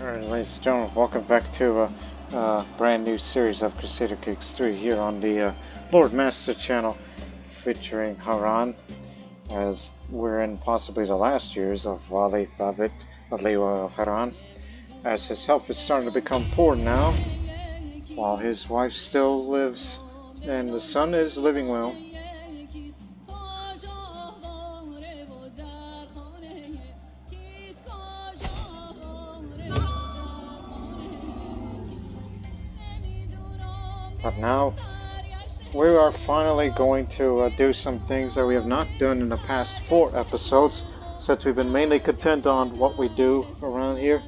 Alright, ladies and gentlemen, welcome back to a brand new series of Crusader Kicks 3 here on the Lord Master channel featuring Harran, as we're in possibly the last years of Wali Thabit, Aliwa of Harran, as his health is starting to become poor now, while his wife still lives and the son is living well. But now, we are finally going to do some things that we have not done in the past 4 episodes, since we've been mainly content on what we do around here,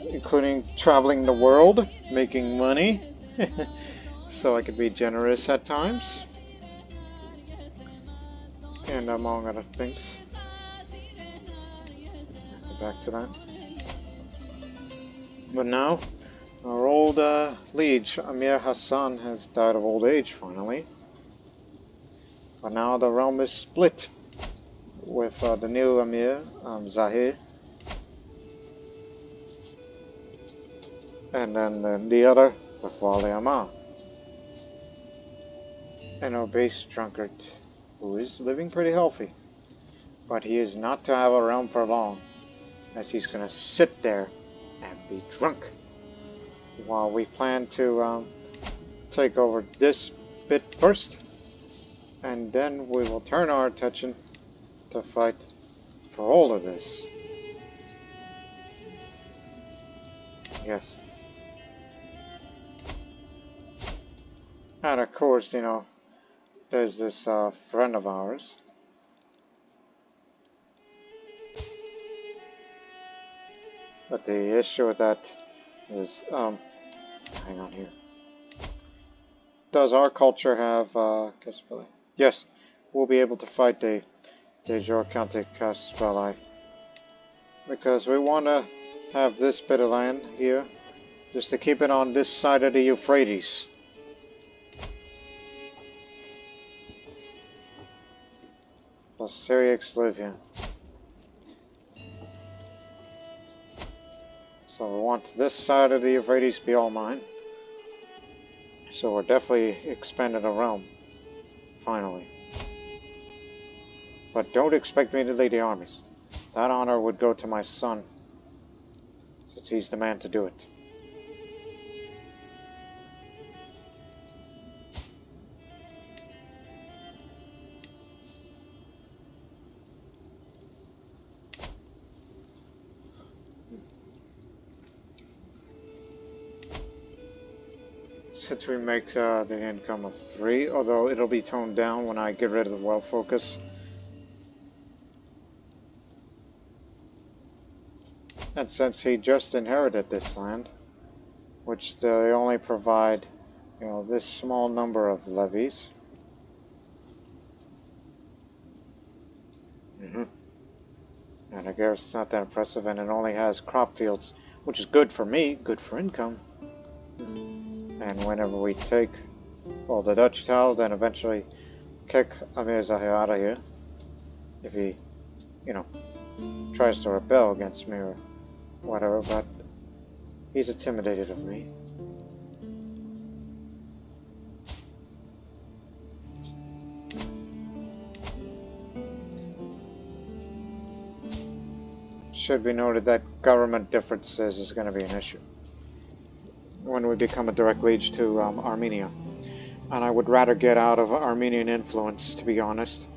including traveling the world, making money, so I could be generous at times, and among other things. Go back to that. But now, our old liege, Amir Hassan, has died of old age finally. But now the realm is split with the new Amir, Zahir. And then the other with Wali Amal. An obese drunkard who is living pretty healthy. But he is not to have a realm for long, as he's going to sit there and be drunk, while we plan to take over this bit first, and then we will turn our attention to fight for all of this. Yes. And of course, you know, there's this friend of ours. But the issue with that is, hang on here. Does our culture have Compatibility? Yes, we'll be able to fight the jure County Compatibility, because we want to have this bit of land here, just to keep it on this side of the Euphrates. The Syriacs live here. So we want this side of the Euphrates to be all mine. So we're definitely expanding the realm. Finally. But don't expect me to lead the armies. That honor would go to my son, since he's the man to do it. Since we make the income of 3, although it'll be toned down when I get rid of the wealth focus. And since he just inherited this land, which they only provide, you know, this small number of levies. And I guess it's not that impressive, and it only has crop fields, which is good for me, good for income. And whenever we take, well, the Dutch towel, then eventually kick Amir Zahir out of here, if he, you know, tries to rebel against me or whatever, but he's intimidated of me. Should be noted that government differences is going to be an issue when we become a direct liege to Armenia. And I would rather get out of Armenian influence, to be honest,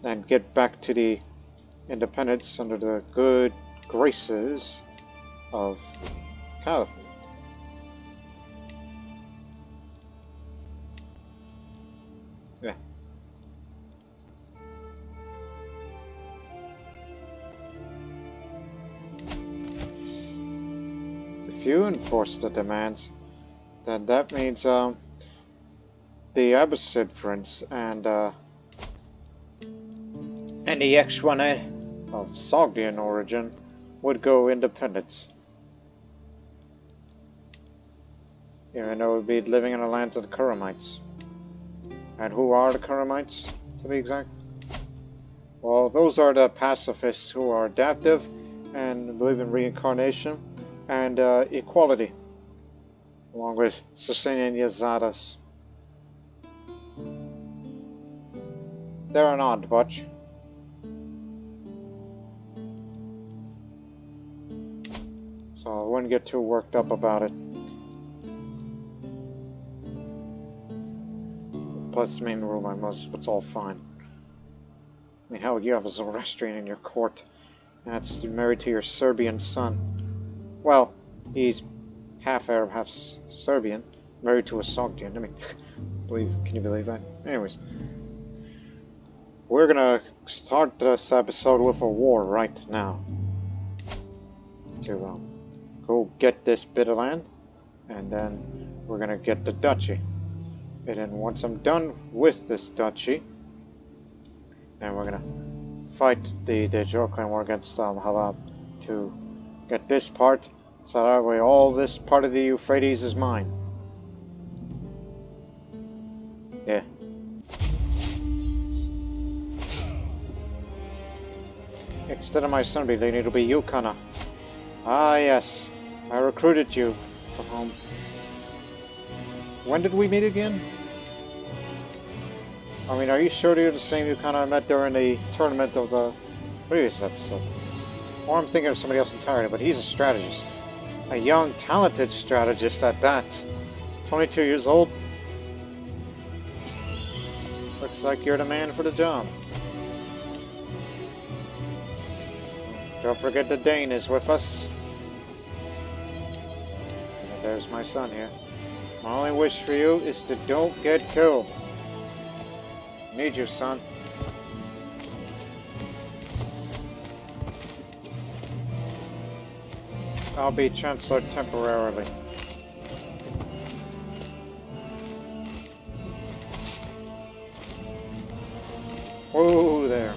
than get back to the independence under the good graces of the Caliphate. Yeah. If you enforce the demands, then that means the Abbasid Prince and the X1A of Sogdian origin would go independent. Even though it would be living in the lands of the Kuramites. And who are the Kuramites, to be exact? Well, those are the pacifists who are adaptive and believe in reincarnation, and equality, along with sustaining the Azadas. They're an odd bunch. So I wouldn't get too worked up about it. Plus, the main rule, it's all fine. I mean, hell, you have a Zoroastrian in your court, and that's married to your Serbian son. Well, he's half Arab, half Serbian, married to a Sogdian. I mean, can you believe that? Anyways, we're gonna start this episode with a war right now. To go get this bit of land, and then we're gonna get the duchy. And then once I'm done with this duchy, then we're gonna fight the Jorclan war against Halab to get this part, so that way all this part of the Euphrates is mine. Yeah. Instead of my son being, it'll be you, Kana. Ah, yes. I recruited you from home. When did we meet again? I mean, are you sure you're the same Yukana I met during the tournament of the previous episode? Or I'm thinking of somebody else entirely, but he's a strategist. A young, talented strategist at that. 22 years old. Looks like you're the man for the job. Don't forget the Dane is with us. And there's my son here. My only wish for you is to don't get killed. Need you, son. I'll be Chancellor temporarily. Whoa there.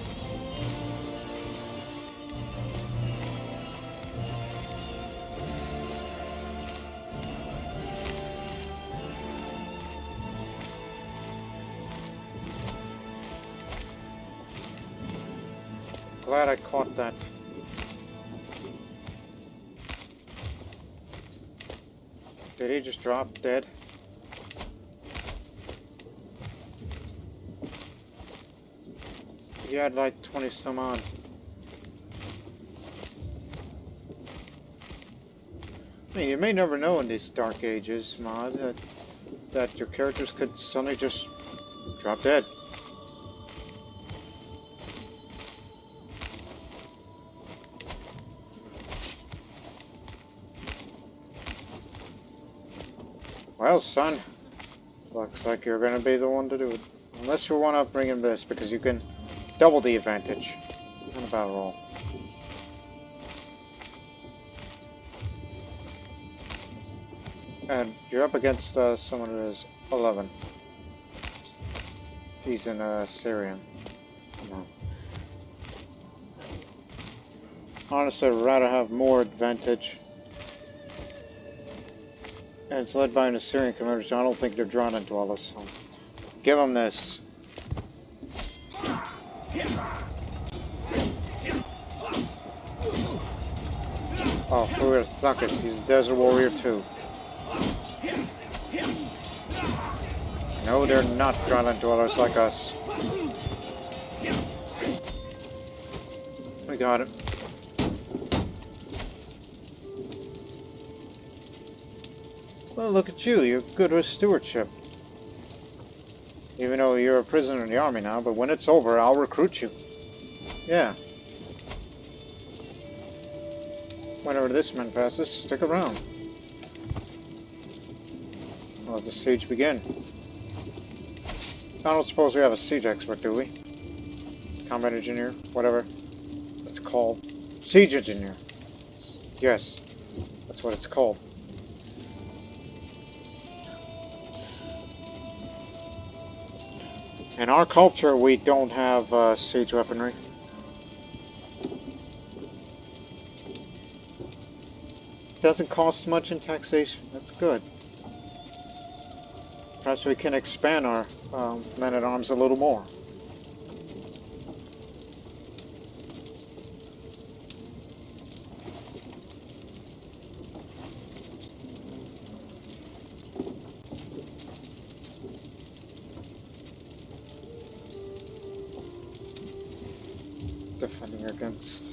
Glad I caught that. Did he just drop dead? He had like 20 some odd. I mean, you may never know in these dark ages, Mod, that your characters could suddenly just drop dead. Well, son, looks like you're going to be the one to do it. Unless you want to bring in this, because you can double the advantage on a battle roll. And you're up against someone who is 11. He's in Syrian. No. Honestly, I'd rather have more advantage. And it's led by an Assyrian commander, so I don't think they're drawn into all this. So give them this. Oh, who would have thunk it? He's a desert warrior too. No, they're not dryland dwellers like us. We got it. Well, look at you. You're good with stewardship. Even though you're a prisoner in the army now, but when it's over, I'll recruit you. Yeah. Whenever this man passes, stick around. I'll let the siege begin. I don't suppose we have a siege expert, do we? Combat engineer? Whatever it's called. Siege engineer. Yes. That's what it's called. In our culture, we don't have siege weaponry. Doesn't cost much in taxation. That's good. Perhaps we can expand our men-at-arms a little more. defending against.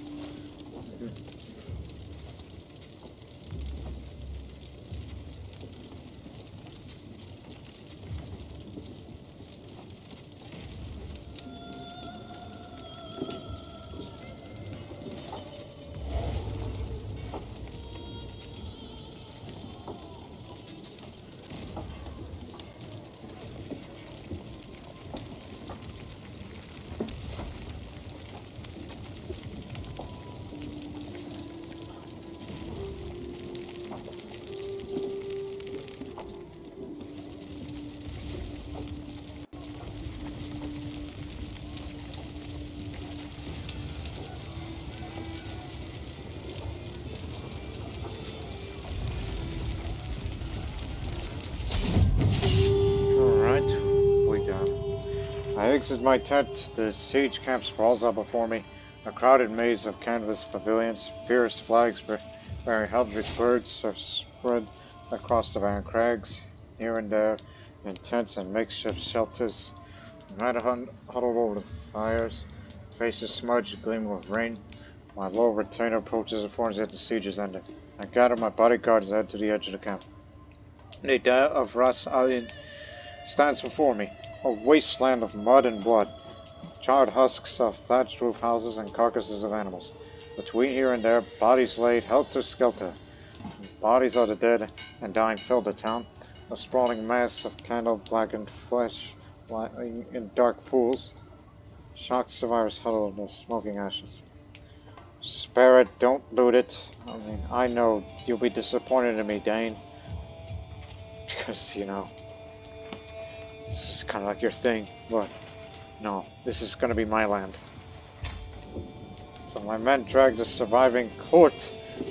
I exit my tent, the siege camp sprawls out before me, a crowded maze of canvas pavilions, fierce flags bearing eldritch birds are spread across the barren crags, here and there, in tents and makeshift shelters. Men huddled over the fires, faces smudged, gleaming with rain. My low retainer approaches and forms yet the siege is ended. I gather my bodyguards and head to the edge of the camp. Nida of Ras Alin stands before me, a wasteland of mud and blood, charred husks of thatched roof houses and carcasses of animals. Between here and there, bodies laid helter-skelter. Bodies of the dead and dying filled the town, a sprawling mass of candle-blackened flesh lying in dark pools. Shocked survivors huddled in the smoking ashes. Spare it, don't loot it. I know you'll be disappointed in me, Dane. Because, this is kind of like your thing, but no, this is going to be my land. So my men dragged the surviving court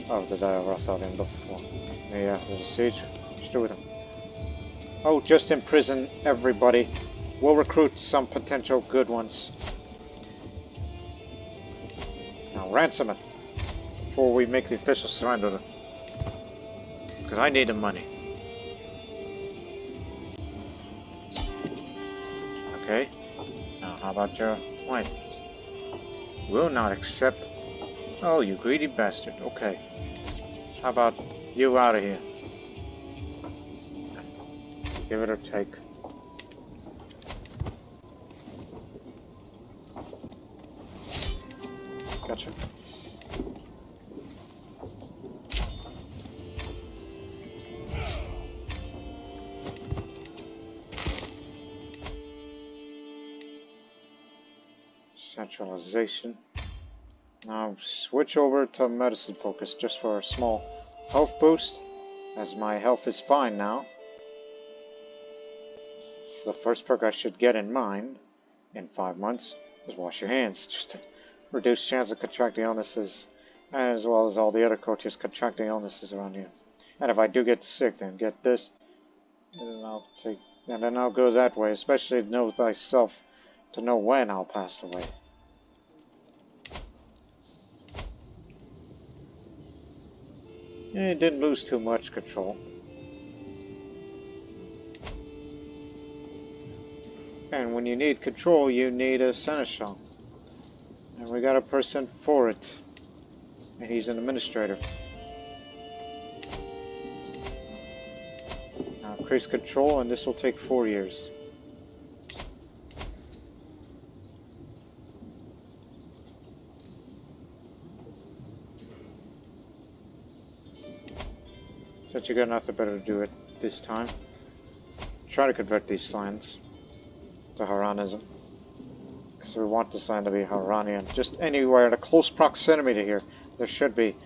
of the Diarothal in before me after the siege. What'd do with them? Oh, just imprison everybody. We'll recruit some potential good ones. Now ransom it before we make the official surrender. Because I need the money. Okay. Now, how about your wife? Will not accept. Oh, you greedy bastard. Okay. How about you out of here? Give it or take. Gotcha. Centralization. Now switch over to medicine focus just for a small health boost, as my health is fine now. The first perk I should get in mind in 5 months is wash your hands, just to reduce chance of contracting illnesses, as well as all the other courtiers contracting illnesses around here. And if I do get sick, then get this, and then I'll go that way, especially know thyself to know when I'll pass away. It didn't lose too much control. And when you need control, you need a seneschal. And we got a person for it. And he's an administrator. Now increase control, and this will take 4 years. Since you got nothing better to do it this time, try to convert these lands to Harranism. Because we want this land to be Harranian. Just anywhere in a close proximity to here, there should be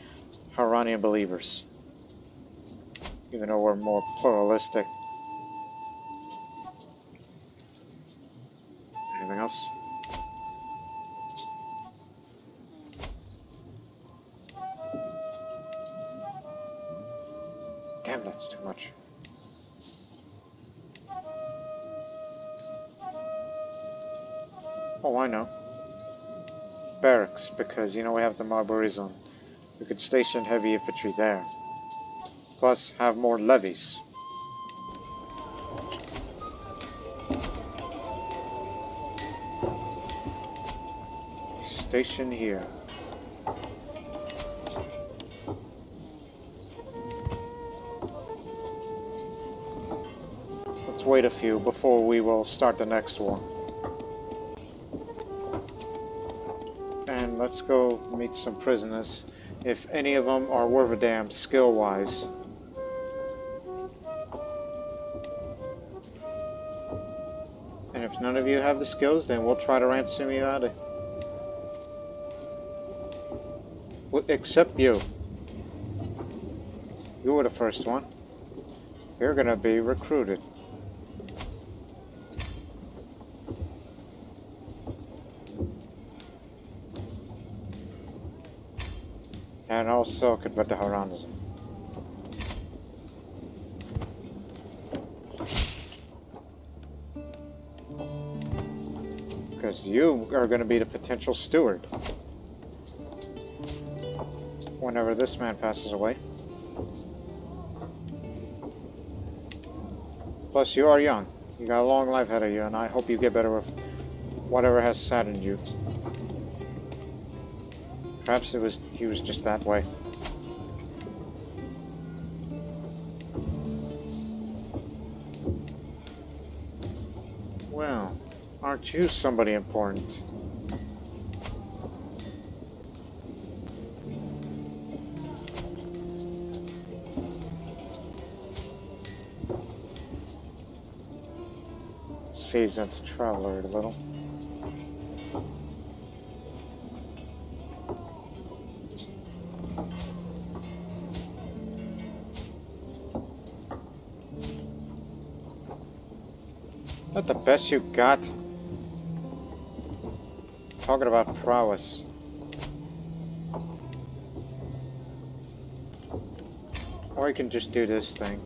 Harranian believers. Even though we're more pluralistic. Anything else? Damn, that's too much. Oh, I know. Barracks, because, we have the Marbury zone. We could station heavy infantry there. Plus, have more levies. station here. Let's wait a few before we will start the next war. And let's go meet some prisoners, if any of them are worth a damn skill-wise. And if none of you have the skills, then we'll try to ransom you out of... Except you. You were the first one. You're gonna be recruited. And also convert to Harranism. Because you are going to be the potential steward whenever this man passes away. Plus, you are young. You got a long life ahead of you, and I hope you get better with whatever has saddened you. Perhaps he was just that way. Well, aren't you somebody important? Seasoned traveler, a little. Not the best you got? Talking about prowess. Or you can just do this thing.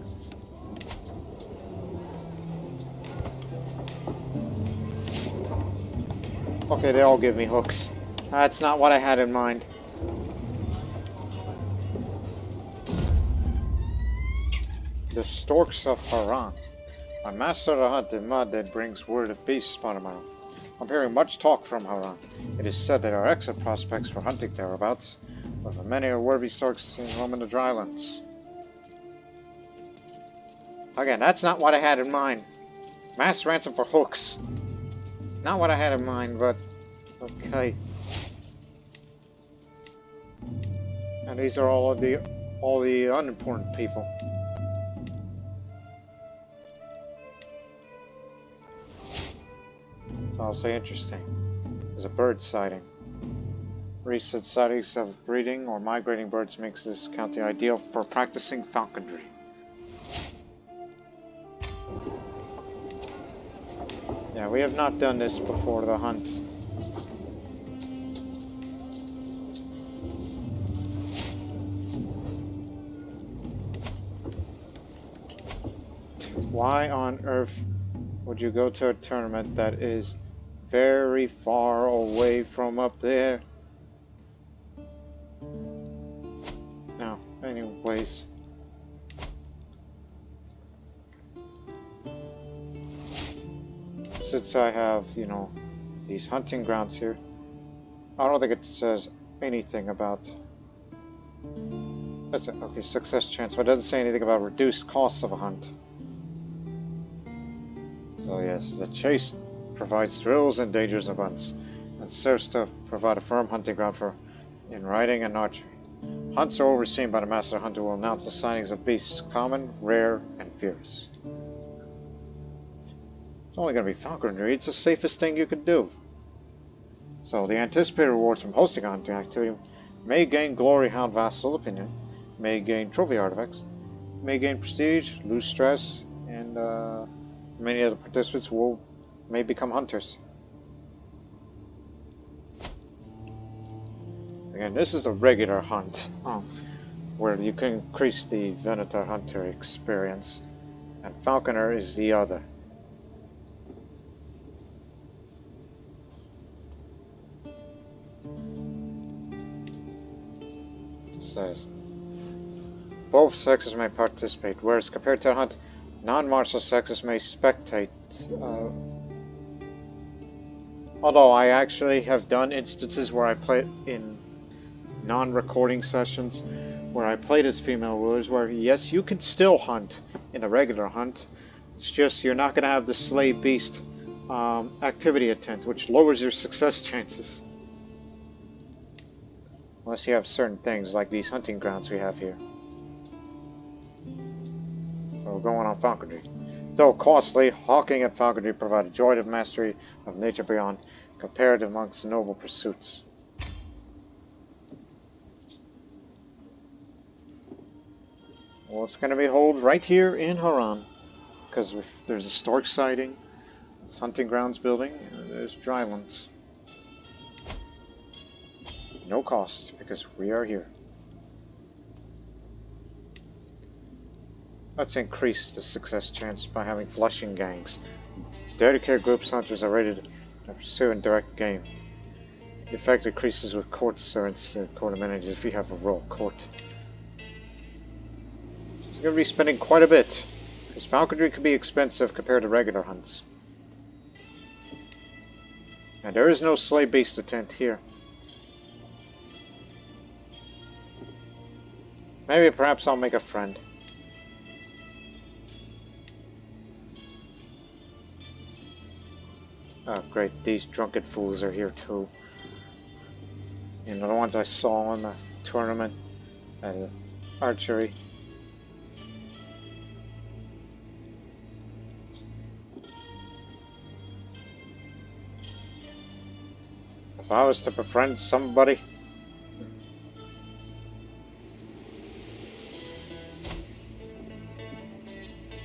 Okay, they all give me hooks. That's not what I had in mind. The Storks of Harran. A master of the hunt in mud that brings word of beasts upon a mile. I'm hearing much talk from Harran. It is said that there are excellent prospects for hunting thereabouts, with many are worthy storks in roaming the drylands. Again, that's not what I had in mind. Mass ransom for hooks. Not what I had in mind, but okay. And these are all the unimportant people. I'll say interesting. There's a bird sighting. Recent sightings of breeding or migrating birds makes this county ideal for practicing falconry. Yeah, we have not done this before the hunt. Why on earth would you go to a tournament that is very far away from up there? Now, anyways. Since I have, these hunting grounds here, I don't think it says anything about... That's it. Okay, success chance, but it doesn't say anything about reduced costs of a hunt. So yes, the chase provides thrills and dangers in abundance, and serves to provide a firm hunting ground in riding and archery. Hunts are overseen by the master hunter who will announce the signings of beasts, common, rare, and fierce. It's only going to be falconry. It's the safest thing you could do. So the anticipated rewards from hosting a hunting activity may gain glory hound vassal opinion, may gain trophy artifacts, may gain prestige, lose stress, and many of the participants may become hunters. Again, this is a regular hunt, where you can increase the Venator hunter experience, and falconer is the other. It says both sexes may participate, whereas compared to a hunt, non-martial sexes may spectate. Although I actually have done instances where I play in non-recording sessions where I played as female rulers where, yes, you can still hunt in a regular hunt. It's just you're not going to have the slave beast activity intent, which lowers your success chances. Unless you have certain things like these hunting grounds we have here. So we're going on falconry. Though costly, hawking and falconry provide a joy of mastery of nature beyond, compared amongst noble pursuits. Well, it's going to be held right here in Harran, because there's a stork sighting, there's hunting grounds building, and there's drylands. No cost, because we are here. Let's increase the success chance by having flushing gangs. Dedicated groups hunters are ready to pursue and direct game. The effect increases with court servants and court amenities if you have a royal court. It's going to be spending quite a bit, because falconry can be expensive compared to regular hunts. And there is no slave beast attempt here. Maybe perhaps I'll make a friend. Oh great, these drunken fools are here too. You know, the ones I saw in the tournament at archery. If I was to befriend somebody,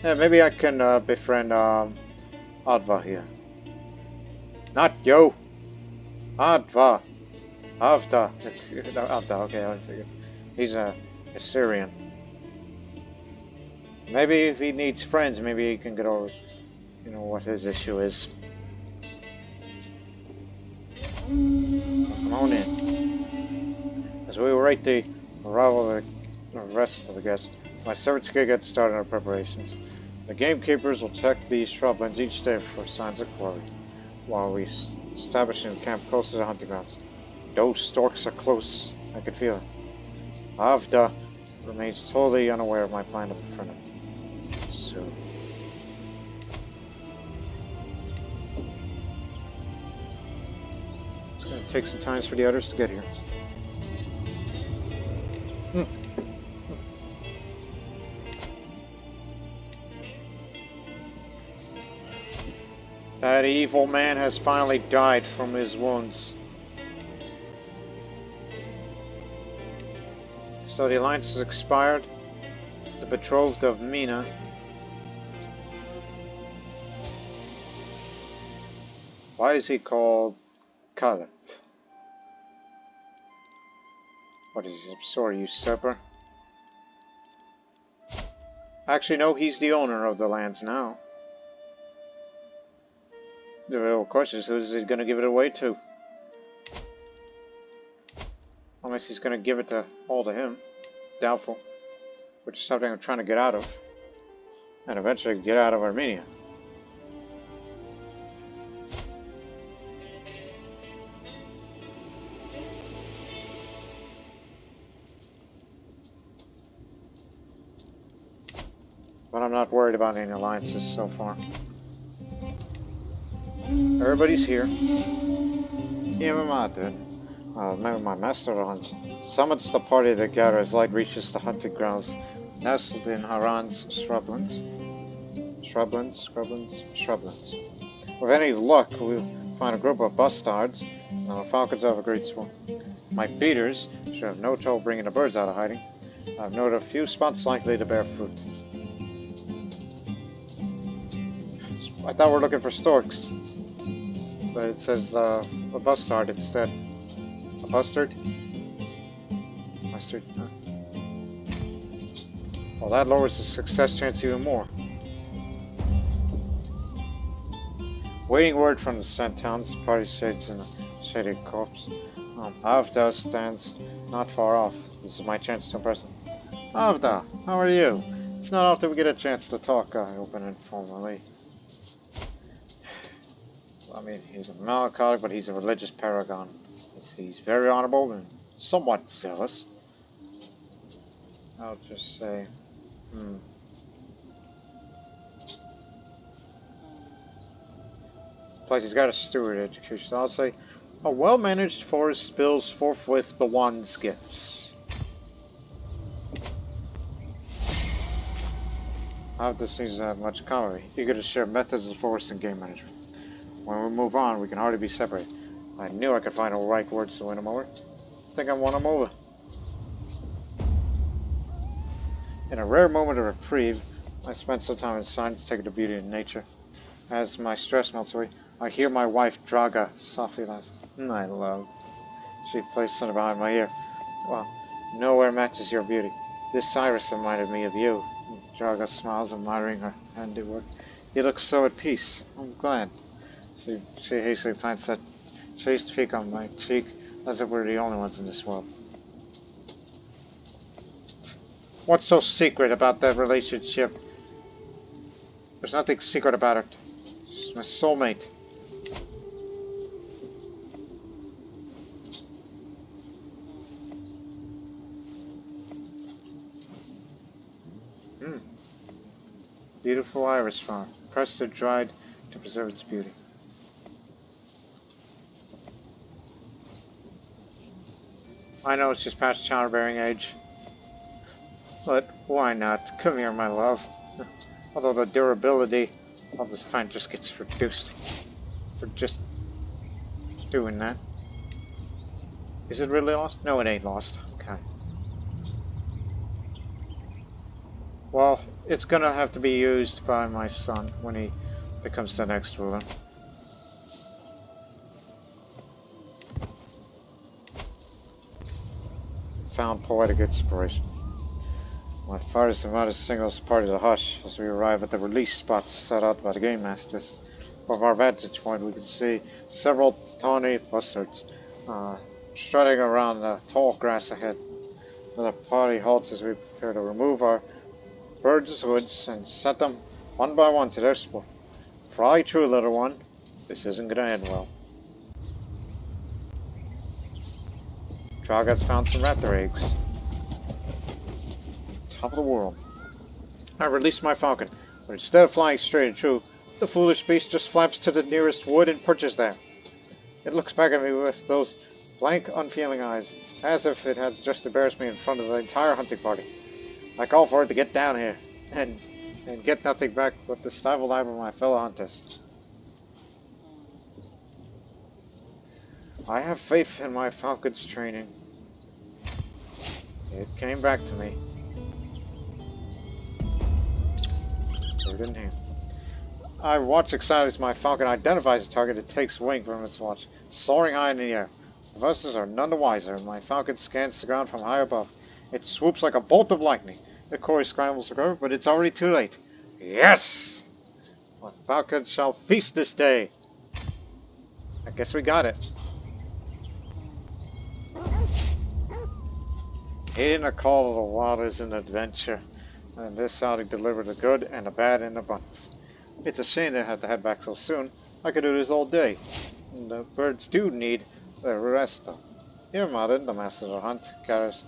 yeah, maybe I can befriend Adva here. Not yo, Adva, Avda, Avda. Okay, I figured he's a Assyrian. Maybe if he needs friends, maybe he can get over, you know, what his issue is. So come on in. As we await the arrival of the rest of the guests, my servants can get started on preparations. The gamekeepers will check these shrublands each day for signs of quarry, while we establish a camp closer to the hunting grounds. Those storks are close. I can feel it. Avda remains totally unaware of my plan to befriend him. So. It's going to take some time for the others to get here. That evil man has finally died from his wounds. So the alliance has expired. The betrothed of Mina. Why is he called Caliph? What is he, sorry, usurper? Actually, no, he's the owner of the lands now. The real question is, who's he going to give it away to? Unless he's going to give it all to him. Doubtful. Which is something I'm trying to get out of. And eventually get out of Armenia. But I'm not worried about any alliances so far. Everybody's here. Even maybe my master hunt summons the party to gather as light reaches the hunting grounds nestled in Harran's shrublands. Shrublands. With any luck, we'll find a group of bustards, and the falcons have agreed to. My beaters should have no trouble bringing the birds out of hiding. I've noted a few spots likely to bear fruit. I thought we were looking for storks, but it says a bustard instead. A bustard? Mustard? Huh? Well, that lowers the success chance even more. Waiting word from the scent towns, party shades in a shady corpse. Avda stands not far off. This is my chance to impress him. Avda, how are you? It's not often we get a chance to talk, I open informally. I mean, he's a melancholic, but he's a religious paragon. He's very honorable and somewhat zealous. I'll just say, Plus, he's got a steward education. So I'll say, a well-managed forest spills forthwith the wand's gifts. How this seems to have much in common. Eager to share methods of forest and game management. When we move on, we can hardly be separated. I knew I could find the right words to win him over. I think I won him over. In a rare moment of reprieve, I spent some time in silence, taking the beauty of nature. As my stress melts away, I hear my wife, Draga, softly laugh. My love. She placed something behind my ear. Well, nowhere matches your beauty. This iris reminded me of you. Draga smiles, admiring her handiwork. You look so at peace. I'm glad. She hastily plants that chaste cheek on my cheek, as if we're the only ones in this world. What's so secret about that relationship? There's nothing secret about it. She's my soulmate. Beautiful iris flower, pressed or dried to preserve its beauty. I know it's just past childbearing age, but why not? Come here, my love. Although the durability of this plant just gets reduced for just doing that. Is it really lost? No, it ain't lost. Okay. Well, it's gonna have to be used by my son when he becomes the next ruler. Found poetic inspiration. My father's and mother signals party to hush as we arrive at the release spot set out by the game masters. From our vantage point, we can see several tawny bustards strutting around the tall grass ahead. The party halts as we prepare to remove our birds' hoods and set them one by one to their spot. Fly true, little one. This isn't gonna end well. Draga's found some raptor eggs. Top of the world. I release my falcon, but instead of flying straight and true, the foolish beast just flaps to the nearest wood and perches there. It looks back at me with those blank, unfeeling eyes, as if it had just embarrassed me in front of the entire hunting party. I call for it to get down here, and get nothing back but the stifled eye of my fellow hunters. I have faith in my falcon's training. It came back to me. Bird in hand. I watch excited as my falcon identifies the target and takes wing from its watch, soaring high in the air. The buzzers are none the wiser, and my falcon scans the ground from high above. It swoops like a bolt of lightning. The quarry scrambles to cover, but it's already too late. Yes! My falcon shall feast this day. I guess we got it. Heeding a call of the wild is an adventure, and this outing delivered the good and the bad in abundance. It's a shame they had to head back so soon. I could do this all day. And the birds do need their rest, though. Here, Martin, the master of the hunt, gathers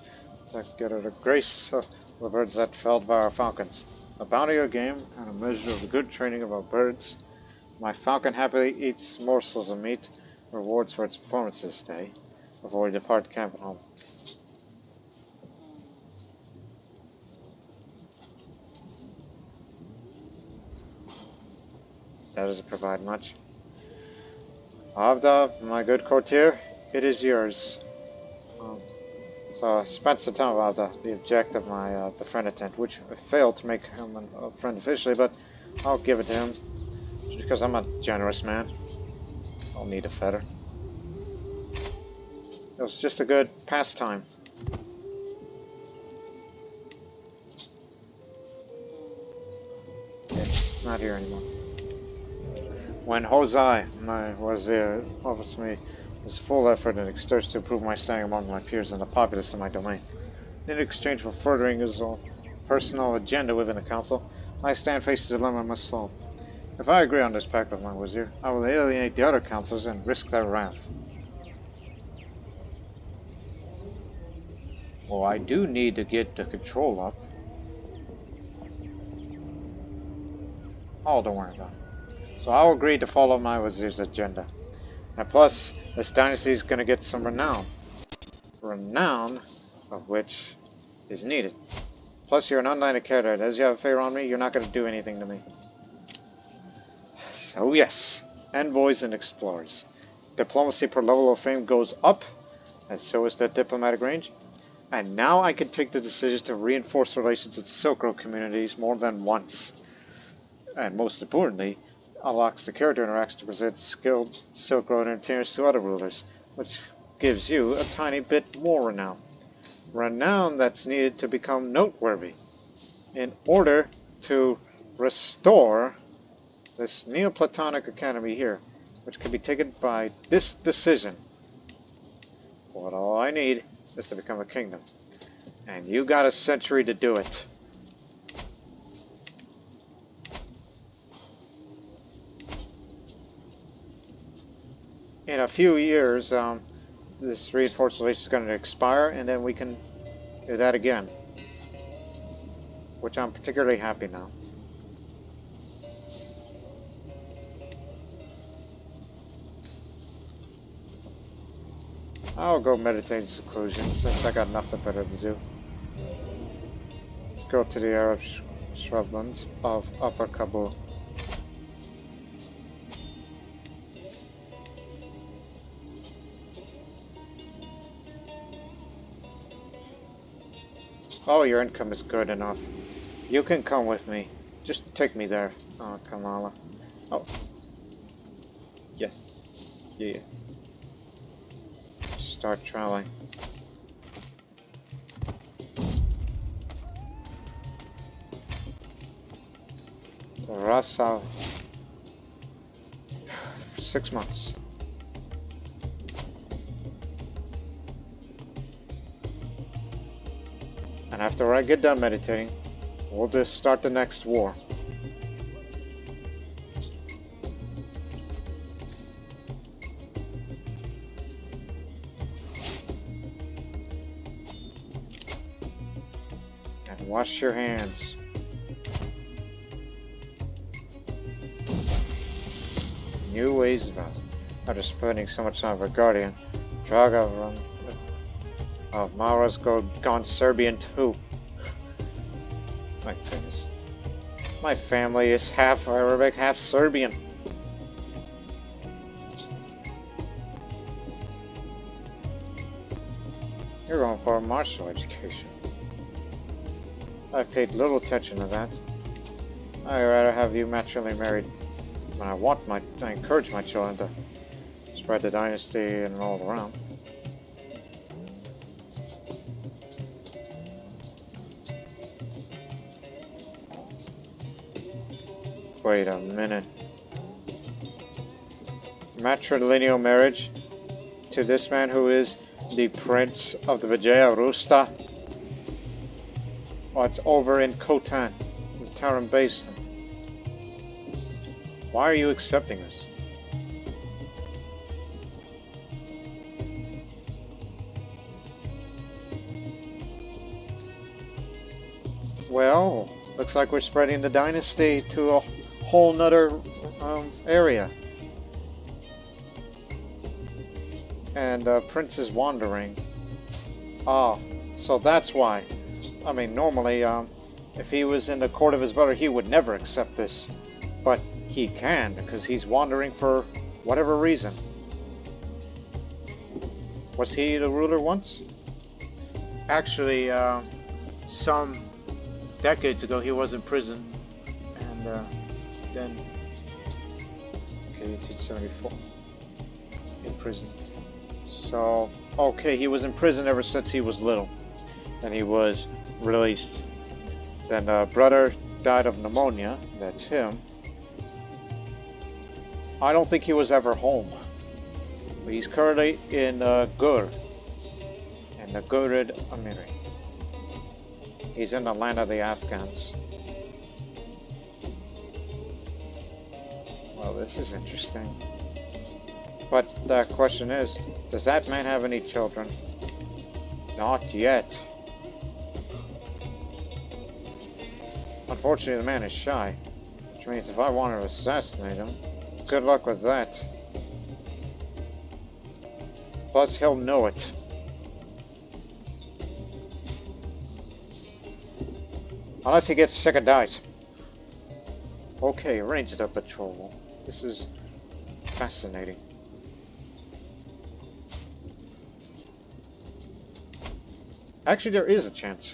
together the grace of the birds that felled by our falcons. A bounty of game and a measure of the good training of our birds. My falcon happily eats morsels of meat, rewards for its performance this day, before we depart camp and home. That doesn't provide much. Avda, my good courtier, it is yours. So I spent some time about the object of my befriend attempt, which I failed to make him a friend officially, but I'll give it to him. Just because I'm a generous man. I'll need a feather. It was just a good pastime. Okay, it's not here anymore. When Hosai, my wazir, offers me his full effort and exerts to improve my standing among my peers and the populace in my domain, in exchange for furthering his own personal agenda within the council, I stand faced a dilemma I must solve. If I agree on this pact with my wizir, I will alienate the other councils and risk their wrath. Well, I do need to get the control up. Oh, don't worry about it. So I'll agree to follow my wizir's agenda. And plus, this dynasty is going to get some renown. Renown of which is needed. Plus, you're an unlighted character. As you have a favor on me, you're not going to do anything to me. So yes, envoys and explorers. Diplomacy per level of fame goes up, and so is the diplomatic range. And now I can take the decision to reinforce relations with the Silk Road communities more than once. And most importantly, unlocks the character interaction to present skilled Silk Road entertainers to other rulers, which gives you a tiny bit more renown. Renown that's needed to become noteworthy in order to restore this Neoplatonic Academy here, which can be taken by this decision. But all I need is to become a kingdom. And you got a century to do it. In a few years, this reinforced relation is going to expire, and then we can do that again. Which I'm particularly happy now. I'll go meditate in seclusion since I got nothing better to do. Let's go to the Arab shrublands of Upper Kabul. Oh, your income is good enough. You can come with me. Just take me there, Kamala. Oh. Yes. Yeah. Start traveling. Rasa. 6 months. And after I get done meditating, we'll just start the next war. And wash your hands. New ways about it. After spending so much time with Guardian, Draga run. Oh, Mara's gone Serbian too. My goodness. My family is half Arabic, half Serbian. You're going for a martial education. I paid little attention to that. I'd rather have you naturally married. When I encourage my children to spread the dynasty and all around. Wait a minute. Matrilineal marriage to this man who is the Prince of the Vijaya Rusta? Oh, it's over in Khotan, in Taran Basin. Why are you accepting this? Well, looks like we're spreading the dynasty to a whole nother area. And Prince is wandering. Ah, so that's why. I mean, normally, if he was in the court of his brother, he would never accept this. But he can, because he's wandering for whatever reason. Was he the ruler once? Actually, some decades ago, he was in prison. And then... Okay, 1874. In prison. So, okay, he was in prison ever since he was little. Then he was released. Then brother died of pneumonia. That's him. I don't think he was ever home. But he's currently in Gur. In the Gurid Amiri. He's in the land of the Afghans. Well, this is interesting. But the question is, does that man have any children? Not yet. Unfortunately, the man is shy. Which means if I want to assassinate him, good luck with that. Plus, he'll know it. Unless he gets sick and dies. Okay, arrange the patrol. This is fascinating. Actually, there is a chance.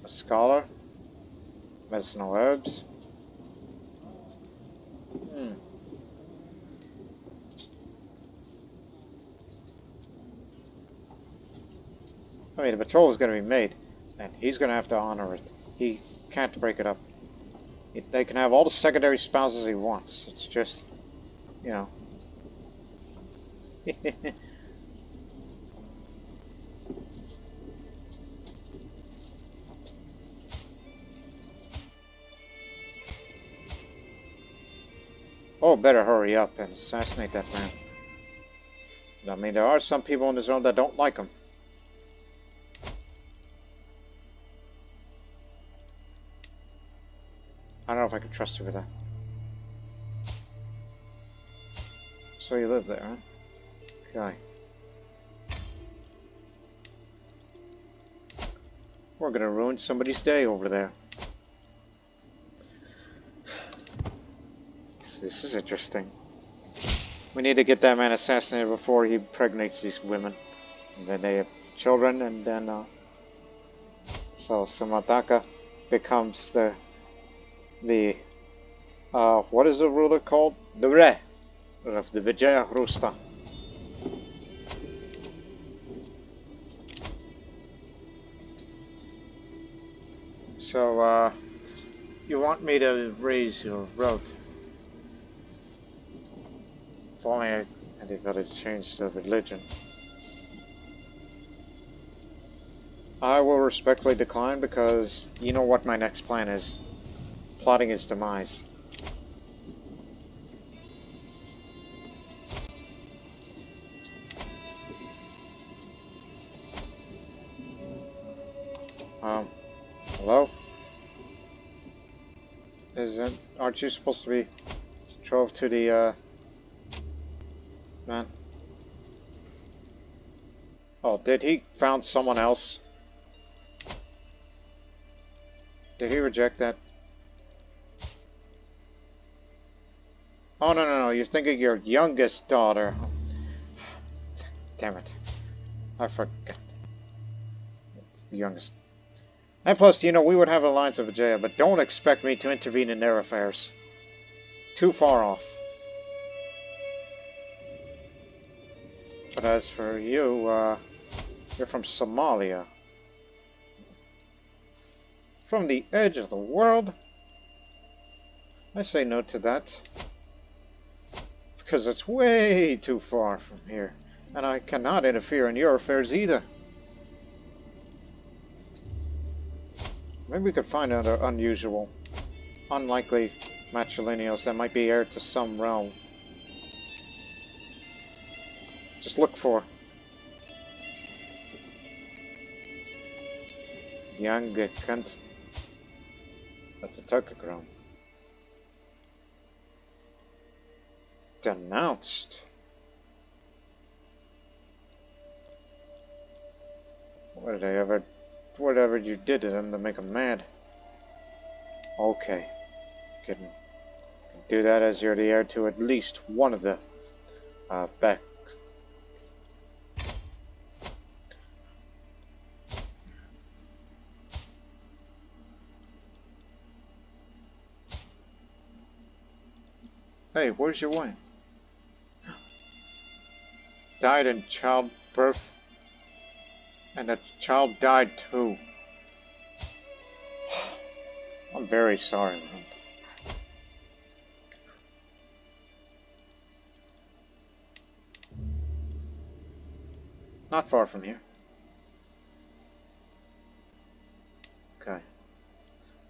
A scholar. Medicinal herbs. I mean, the patrol is going to be made, and he's going to have to honor it. He can't break it up. They can have all the secondary spouses he wants. It's just, you know. Oh, better hurry up and assassinate that man. I mean, there are some people in this room that don't like him. I don't know if I can trust you with that. So you live there, huh? Okay. We're gonna ruin somebody's day over there. This is interesting. We need to get that man assassinated before he impregnates these women. And then they have children, and then, so Samataka becomes the what is the ruler called? The Re of the Vijaya Hrusta. So, you want me to raise your vote? If only I had changed the religion. I will respectfully decline because you know what my next plan is. Plotting his demise. Hello? Aren't you supposed to be drove to the, man? Oh, did he found someone else? Did he reject that? Oh, no, you're thinking your youngest daughter. Damn it. I forgot. It's the youngest. And plus, you know, we would have alliance of Vijaya, but don't expect me to intervene in their affairs. Too far off. But as for you, you're from Somalia. From the edge of the world? I say no to that. Because it's way too far from here. And I cannot interfere in your affairs either. Maybe we could find other unusual, unlikely matrilineals that might be heir to some realm. Just look for young cunt at the Turkogron. Denounced. Whatever you did to them to make them mad. Okay. Can do that as you're the heir to at least one of the back. Hey, where's your wife? Died in childbirth. And the child died too. I'm very sorry, man. Not far from here. Okay.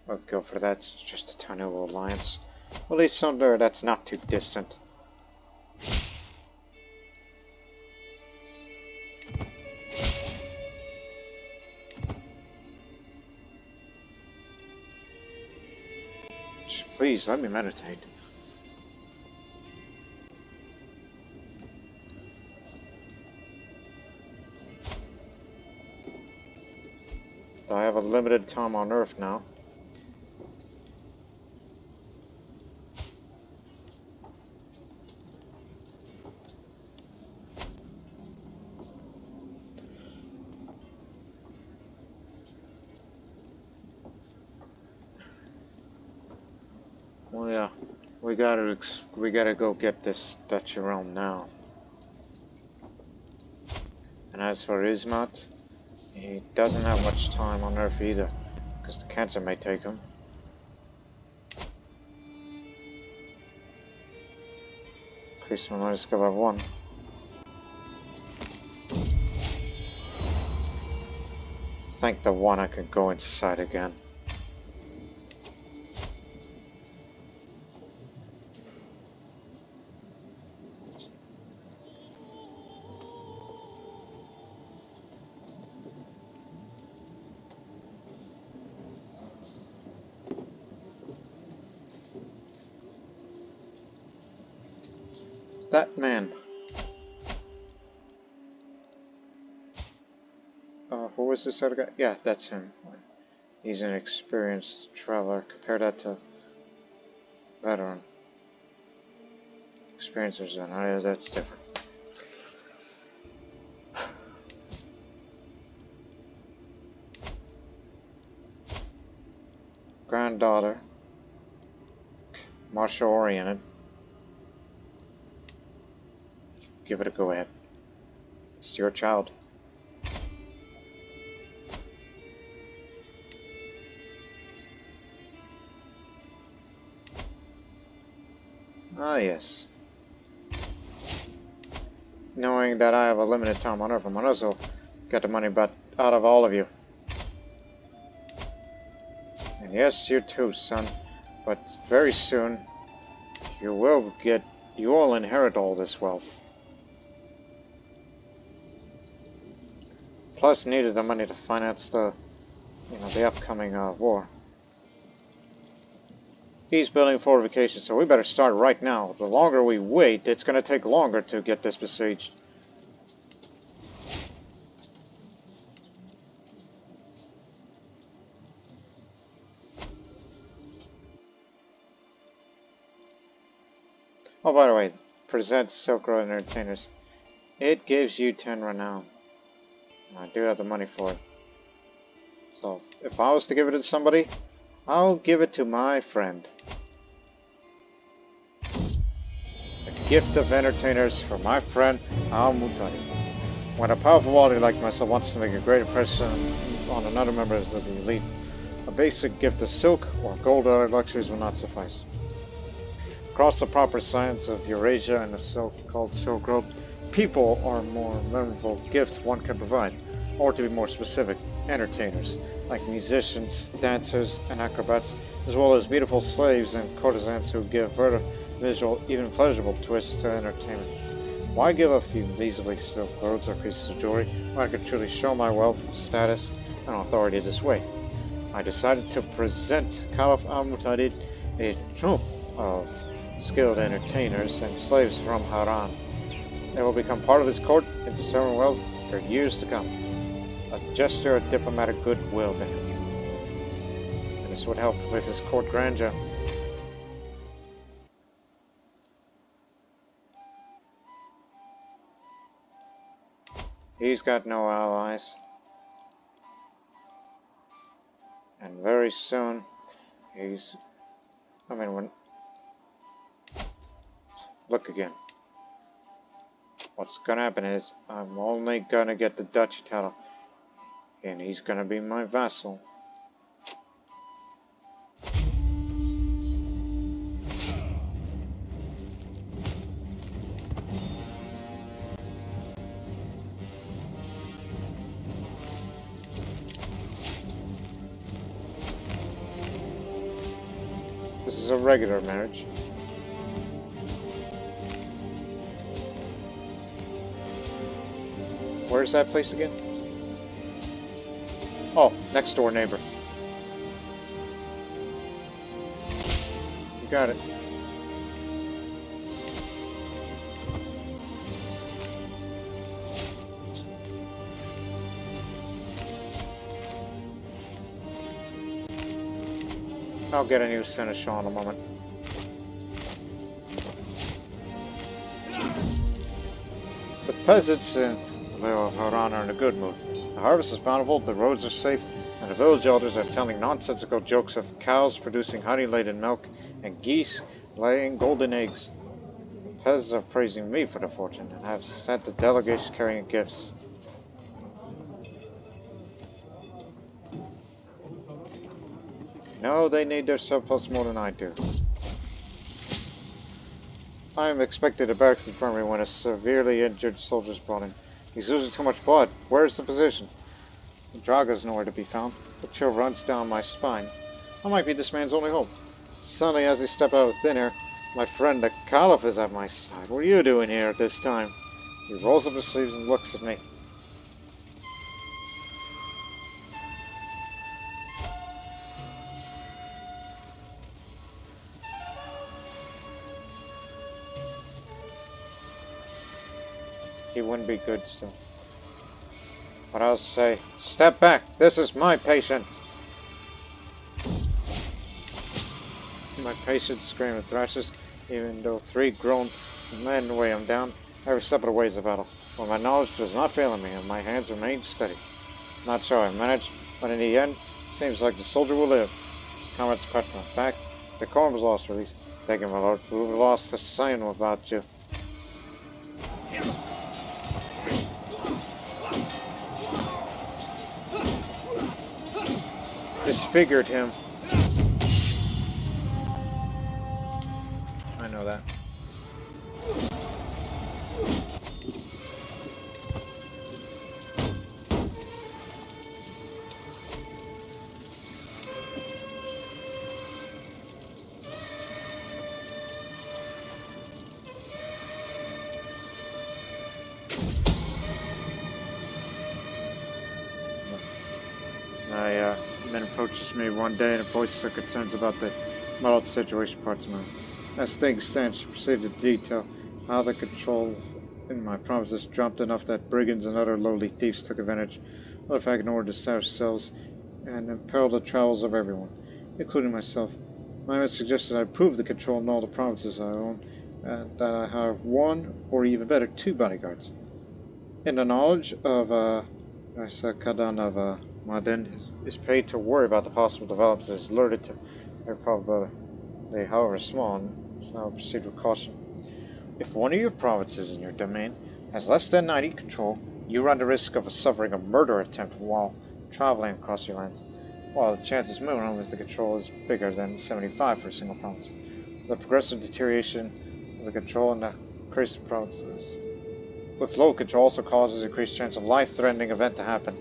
We'll go for that. It's just a tiny little alliance. At least somewhere that's not too distant. Please, let me meditate. I have a limited time on Earth now. Well, yeah, we gotta go get this Duchy realm now. And as for Ismat, he doesn't have much time on Earth either, because the cancer may take him. Increase my minus skill by 1. Thank the one I can go inside again. That man. Who was this other guy? Yeah, that's him. He's an experienced traveler. Compare that to veteran. Experiencers, and that's different. Granddaughter. Martial oriented. Give it a go ahead. It's your child. Ah, yes. Knowing that I have a limited time on Earth, I might also get the money back out of all of you. And yes, you too, son. But very soon, you will inherit all this wealth. Plus, needed the money to finance the upcoming war. He's building fortifications, so we better start right now. The longer we wait, it's going to take longer to get this besieged. Oh, by the way, present Silk Road Entertainers. It gives you 10 renown. I do have the money for it. So, if I was to give it to somebody, I'll give it to my friend. A gift of entertainers for my friend Al-Mutari. When a powerful warrior like myself wants to make a great impression on another member of the elite, a basic gift of silk or gold or other luxuries will not suffice. Across the proper science of Eurasia and the so-called Silk Road, people are a more memorable gift one can provide, or to be more specific, entertainers, like musicians, dancers, and acrobats, as well as beautiful slaves and courtesans who give further visual, even pleasurable twists to entertainment. Why give a few measly silk robes or pieces of jewelry when I could truly show my wealth, status, and authority this way? I decided to present Caliph al-Mutadid a troupe of skilled entertainers and slaves from Harran. They will become part of his court and serve well for years to come. A gesture of diplomatic goodwill to him. And this would help with his court grandeur. He's got no allies. And very soon, look again. What's gonna happen is, I'm only gonna get the Duchy title. And he's gonna be my vassal. This is a regular marriage. Where's that place again? Oh, next door neighbor. You got it. I'll get a new seneschal in a moment. The peasants in the Vale of Harran are in a good mood. The harvest is bountiful, the roads are safe, and the village elders are telling nonsensical jokes of cows producing honey-laden milk and geese laying golden eggs. The peasants are praising me for the fortune and have sent a delegation carrying gifts. No, they need their surplus more than I do. I am expected to barracks infirmary when a severely injured soldier is brought in. He's losing too much blood. Where's the physician? Draga's nowhere to be found. A chill runs down my spine. I might be this man's only hope. Suddenly, as he stepped out of thin air, my friend the Caliph is at my side. What are you doing here at this time? He rolls up his sleeves and looks at me. He wouldn't be good still. But I'll say, step back, this is my patient. My patient screams and thrashes, even though 3 grown men weigh him down. Every step of the way is a battle. But my knowledge does not fail me, and my hands remain steady. Not sure I managed, but in the end, it seems like the soldier will live. His comrades pat my back. The corn was lost, release. Thank you, my lord. We have lost a sign about you. Disfigured him. I know that. Men approaches me one day and voices their concerns about the muddled situation parts of mine. As things stand, she proceeded to detail how the control in my provinces dropped enough that brigands and other lowly thieves took advantage of the fact in order to establish themselves and imperil the travels of everyone, including myself. My men suggested I improve the control in all the provinces I own, and that I have 1, or even better, 2 bodyguards. In the knowledge of Kadan of Madin is paid to worry about the possible developments is alerted to their probability. They, however, small, and so proceed with caution. If one of your provinces in your domain has less than 90 control, you run the risk of suffering a murder attempt while traveling across your lands, while the chances minimum if the control is bigger than 75 for a single province. The progressive deterioration of the control in the increased provinces with low control also causes increased chance of life-threatening event to happen.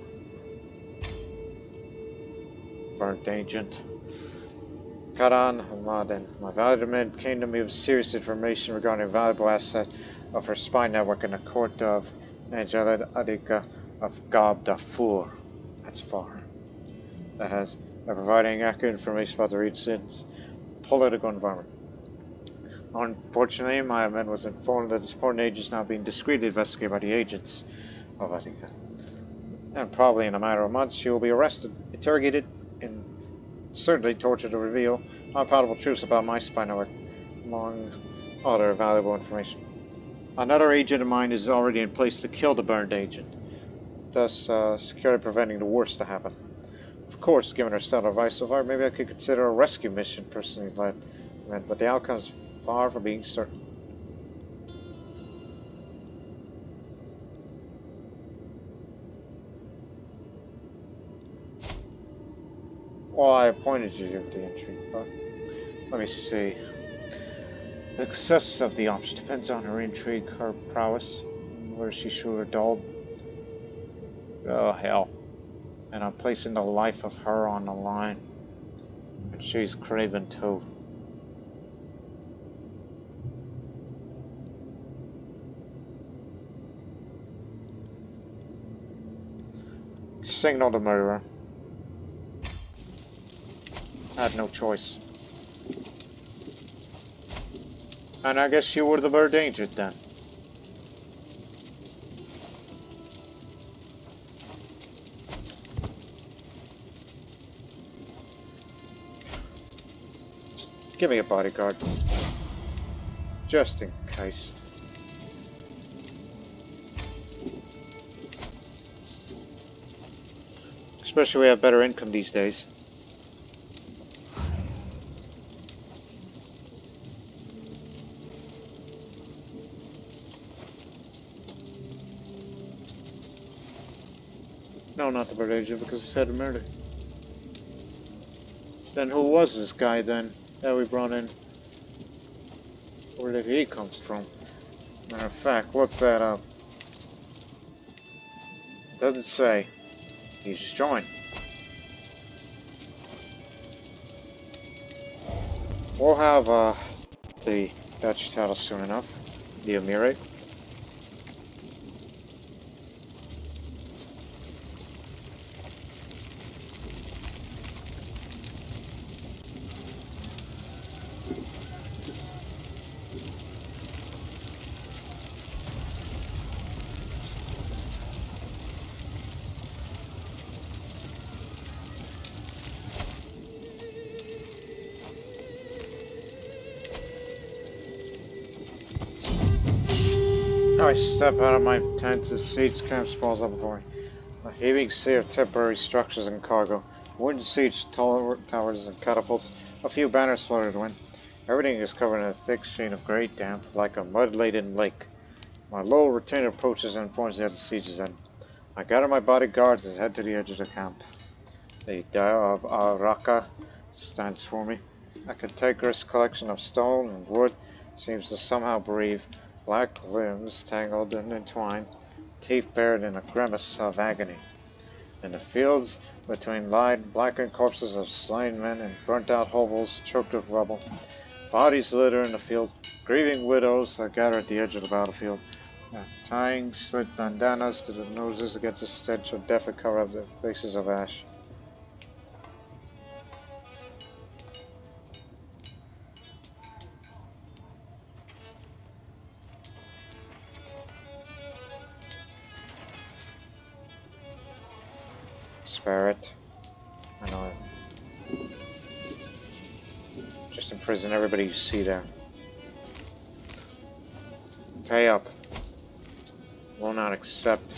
Burnt agent. Karan Hamadin. My valued men came to me with serious information regarding a valuable asset of her spy network in the court of Angeladika of Gabdafur. That's far. That has by providing accurate information about the region's political environment. Unfortunately, my men was informed that this important agent is now being discreetly investigated by the agents of Attica. And probably in a matter of months, she will be arrested, interrogated, and certainly tortured to reveal unpalatable truths about my spy network, among other valuable information. Another agent of mine is already in place to kill the burned agent, thus securely preventing the worst to happen. Of course, given her stellar advice so far, maybe I could consider a rescue mission personally led, but the outcome is far from being certain. Well, I appointed you to the entry, but let me see. The success of the ops depends on her intrigue, her prowess, and whether she shoot or dull. Oh, hell. And I'm placing the life of her on the line. And she's craven too. Signal the murderer. I had no choice. And I guess you were the bird injured then. Give me a bodyguard. Just in case. Especially we have better income these days. No, not the bird agent, because he said murder. Then who was this guy then that we brought in? Where did he come from? Matter of fact, look that up. Doesn't say. He just joined. We'll have the Dutch title soon enough. The Emirate. I step out of my tent as siege camp sprawls up before me. A heaving sea of temporary structures and cargo. Wooden siege towers and catapults. A few banners floated in the wind. Everything is covered in a thick sheen of grey damp, like a mud-laden lake. My low retainer approaches and informs me that the siege is ended. I gather my bodyguards and head to the edge of the camp. The Dial of Araka stands for me. A contiguous collection of stone and wood seems to somehow breathe. Black limbs tangled and entwined, teeth bared in a grimace of agony. In the fields between lied blackened corpses of slain men and burnt-out hovels choked with rubble. Bodies litter in the field. Grieving widows are gathered at the edge of the battlefield, tying slit bandanas to their noses against the stench of death that cover up their faces of ash. Spare it. I know it. Just imprison everybody you see there. Pay up. Will not accept.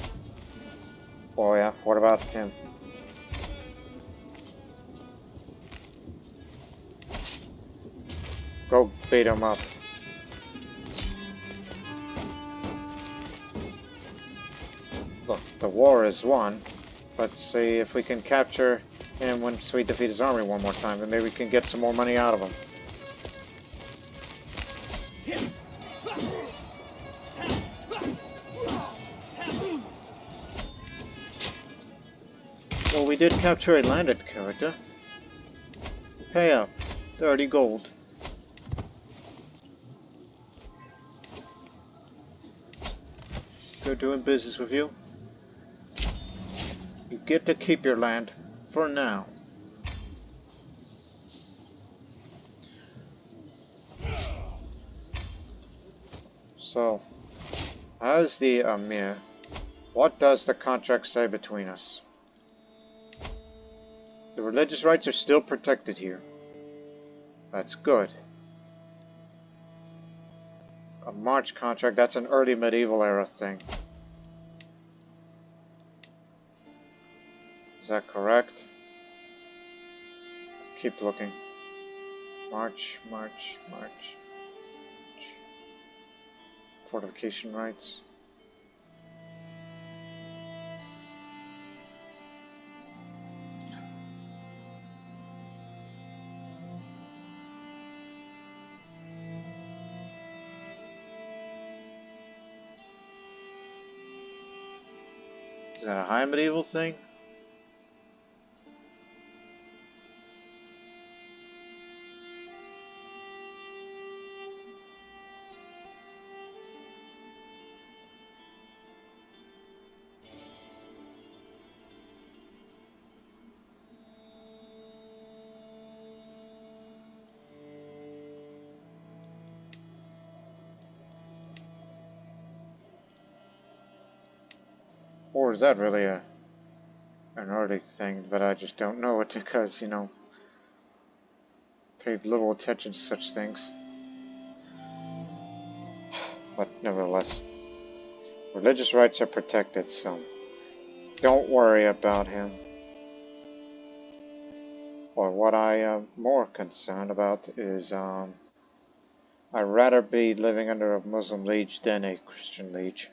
Oh yeah, what about him? Go beat him up. Look, the war is won. Let's see if we can capture him once we defeat his army one more time, and maybe we can get some more money out of him. Well, we did capture a landed character. Pay up. 30 gold. Good doing business with you. You get to keep your land. For now. So, as the Amir, what does the contract say between us? The religious rights are still protected here. That's good. A march contract, that's an early medieval era thing. Is that correct? Keep looking. March. Fortification rights. Is that a high medieval thing? is that really an early thing? But I just don't know it because, you know, paid little attention to such things. But nevertheless, religious rights are protected, so don't worry about him. Or what I am more concerned about is, I'd rather be living under a Muslim liege than a Christian liege.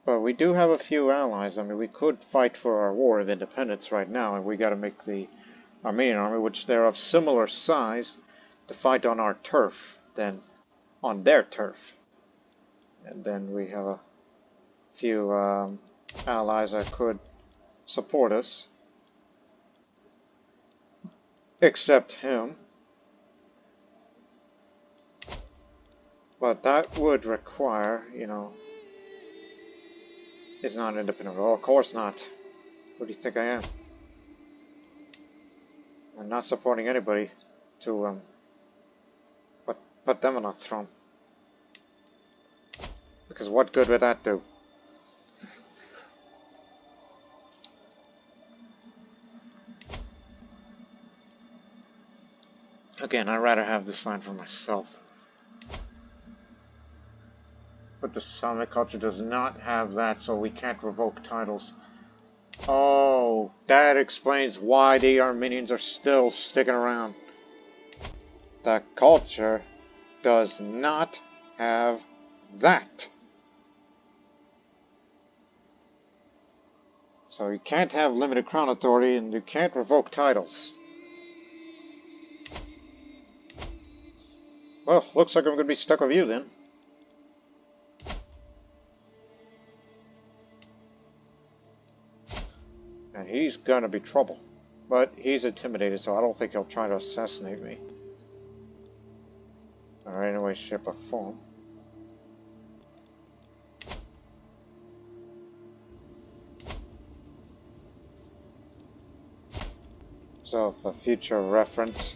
But we do have a few allies. I mean, we could fight for our war of independence right now, and we got to make the Armenian army, which they're of similar size, to fight on our turf than on their turf. And then we have a few allies that could support us, except him. But that would require, you know, is not independent. Well, of course not. Who do you think I am? I'm not supporting anybody to put them on a throne. Because what good would that do? Again, I'd rather have this land for myself. But the Samic culture does not have that, so we can't revoke titles. Oh, that explains why the Armenians are still sticking around. The culture does not have that. So you can't have limited crown authority and you can't revoke titles. Well, looks like I'm going to be stuck with you then. And he's going to be trouble. But he's intimidated, so I don't think he'll try to assassinate me. Or in any way, shape, or form. So, for future reference,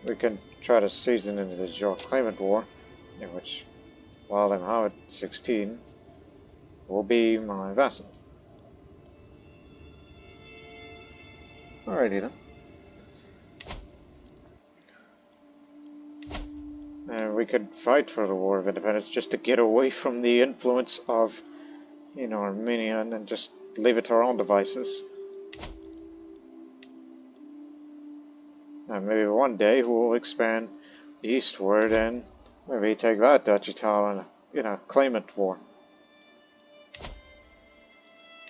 we can try to season into the Jor Claimant War, in which Wali Muhammad 16 will be my vassal. Alrighty then. And we could fight for the War of Independence just to get away from the influence of, you know, Armenia and just leave it to our own devices. And maybe one day we'll expand eastward and maybe take that duchy title in a claimant war.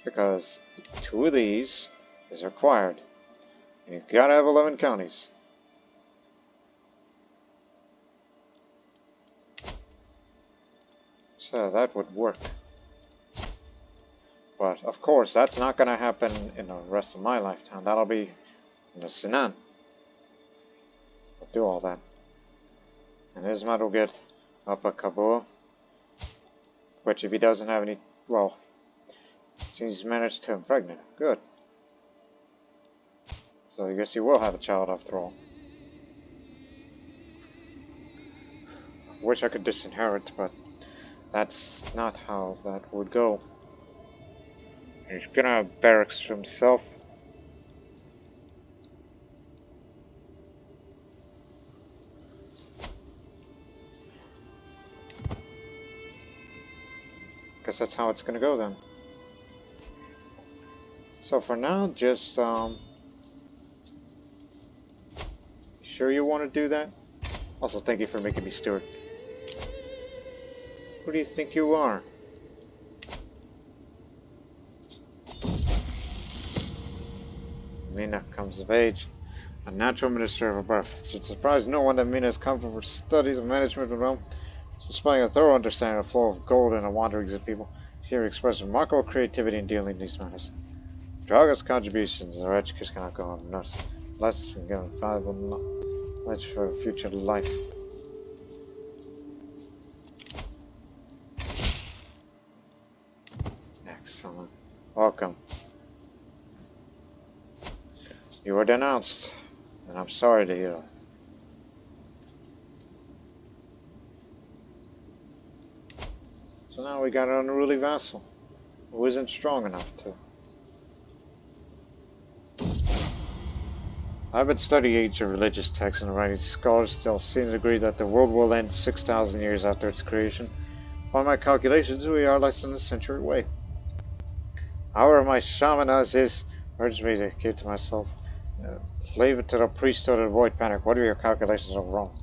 Because 2 of these is required. And you've got to have 11 counties. So that would work. But of course, that's not going to happen in the rest of my lifetime. That'll be in the Sinan. I'll do all that. And Ismat will get Upper Kabul. Which if he doesn't have any, well, he's managed to impregnate. Good. So I guess he will have a child after all. I wish I could disinherit, but that's not how that would go. He's gonna have barracks to himself. Guess that's how it's gonna go then. So for now, just sure you want to do that? Also, thank you for making me steward. Who do you think you are? Mina comes of age. A natural minister of her birth. It should surprise no one that Mina has come from her studies of management and realm. Displaying a thorough understanding of the flow of gold and the wanderings of people, she expressed remarkable creativity in dealing in these matters. Draga's contributions in her education cannot go unnoticed, lest we give valuable knowledge for future life. Excellent. Welcome. You were denounced, and I'm sorry to hear that. So now Now we got an unruly vassal who isn't strong enough to. I've been studying ancient religious texts and writings. Scholars still seem to agree that the world will end 6,000 years after its creation. By my calculations, we are less than a century away. However, my shaman as is urged me to keep to myself. Leave it to the priesthood to avoid panic. What if your calculations are wrong?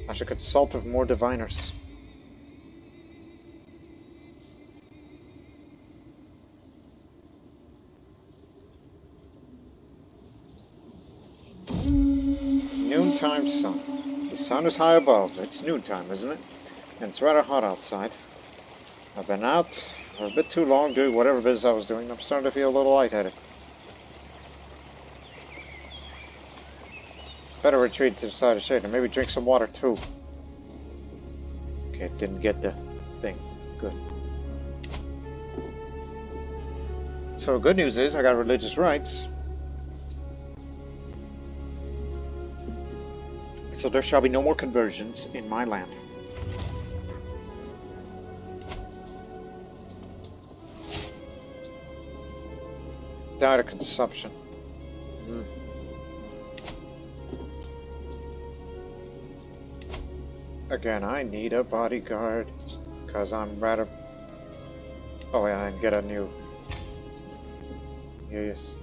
I should consult with more diviners. Noontime sun. The sun is high above. It's noontime, isn't it? And it's rather hot outside. I've been out for a bit too long doing whatever business I was doing. I'm starting to feel a little lightheaded. Better retreat to the side of the shade and maybe drink some water too. Okay, didn't get the thing. Good. So good news is I got religious rights. So there shall be no more conversions in my land. Died of consumption. Again, I need a bodyguard because I'm rather. Oh yeah, and get a new. Yes.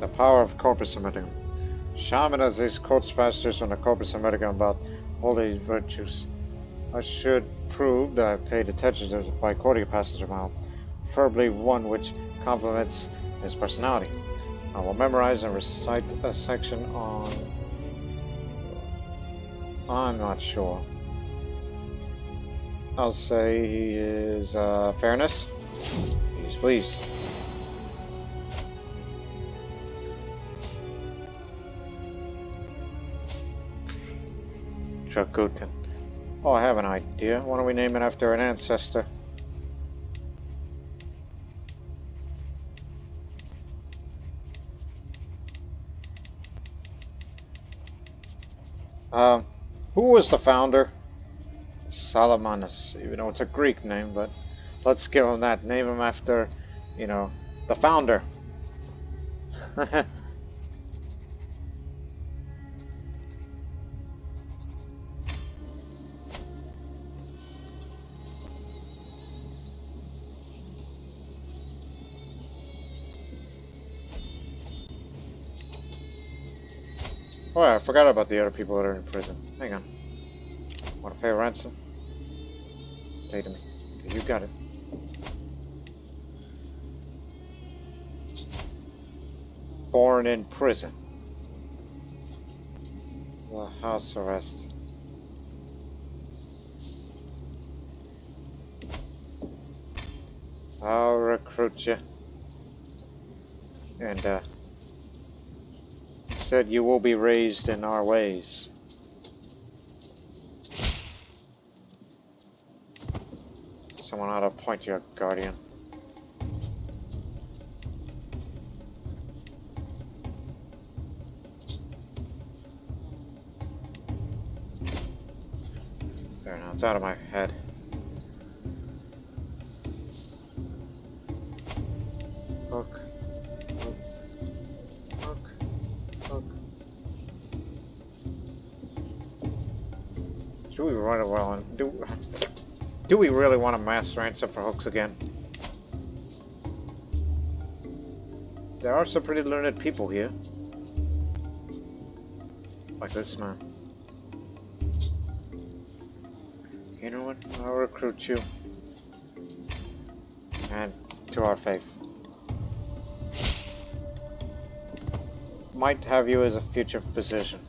The power of Corpus Hermeticum. Shaman as these quotes pastors from the Corpus Hermeticum about holy virtues. I should prove that I paid attention to by quoting a passage of mine, preferably one which complements his personality. I will memorize and recite a section on. I'm not sure. I'll say he is fairness. He's pleased. Dragutin. Oh, I have an idea. Why don't we name it after an ancestor? Who was the founder? Salamanus. Even though it's a Greek name, but let's give him that. Name him after, you know, the founder. Oh yeah, I forgot about the other people that are in prison. Hang on. Want to pay a ransom? Pay to me. Okay, you got it. Born in prison. The house arrest. I'll recruit you. And, instead, you will be raised in our ways. Someone ought to appoint you a guardian. There, now it's out of my head. Hook. Do we really want do we really want a mass ransom for hooks again? There are some pretty learned people here. Like this man. You know what? I'll recruit you. And to our faith. Might have you as a future physician.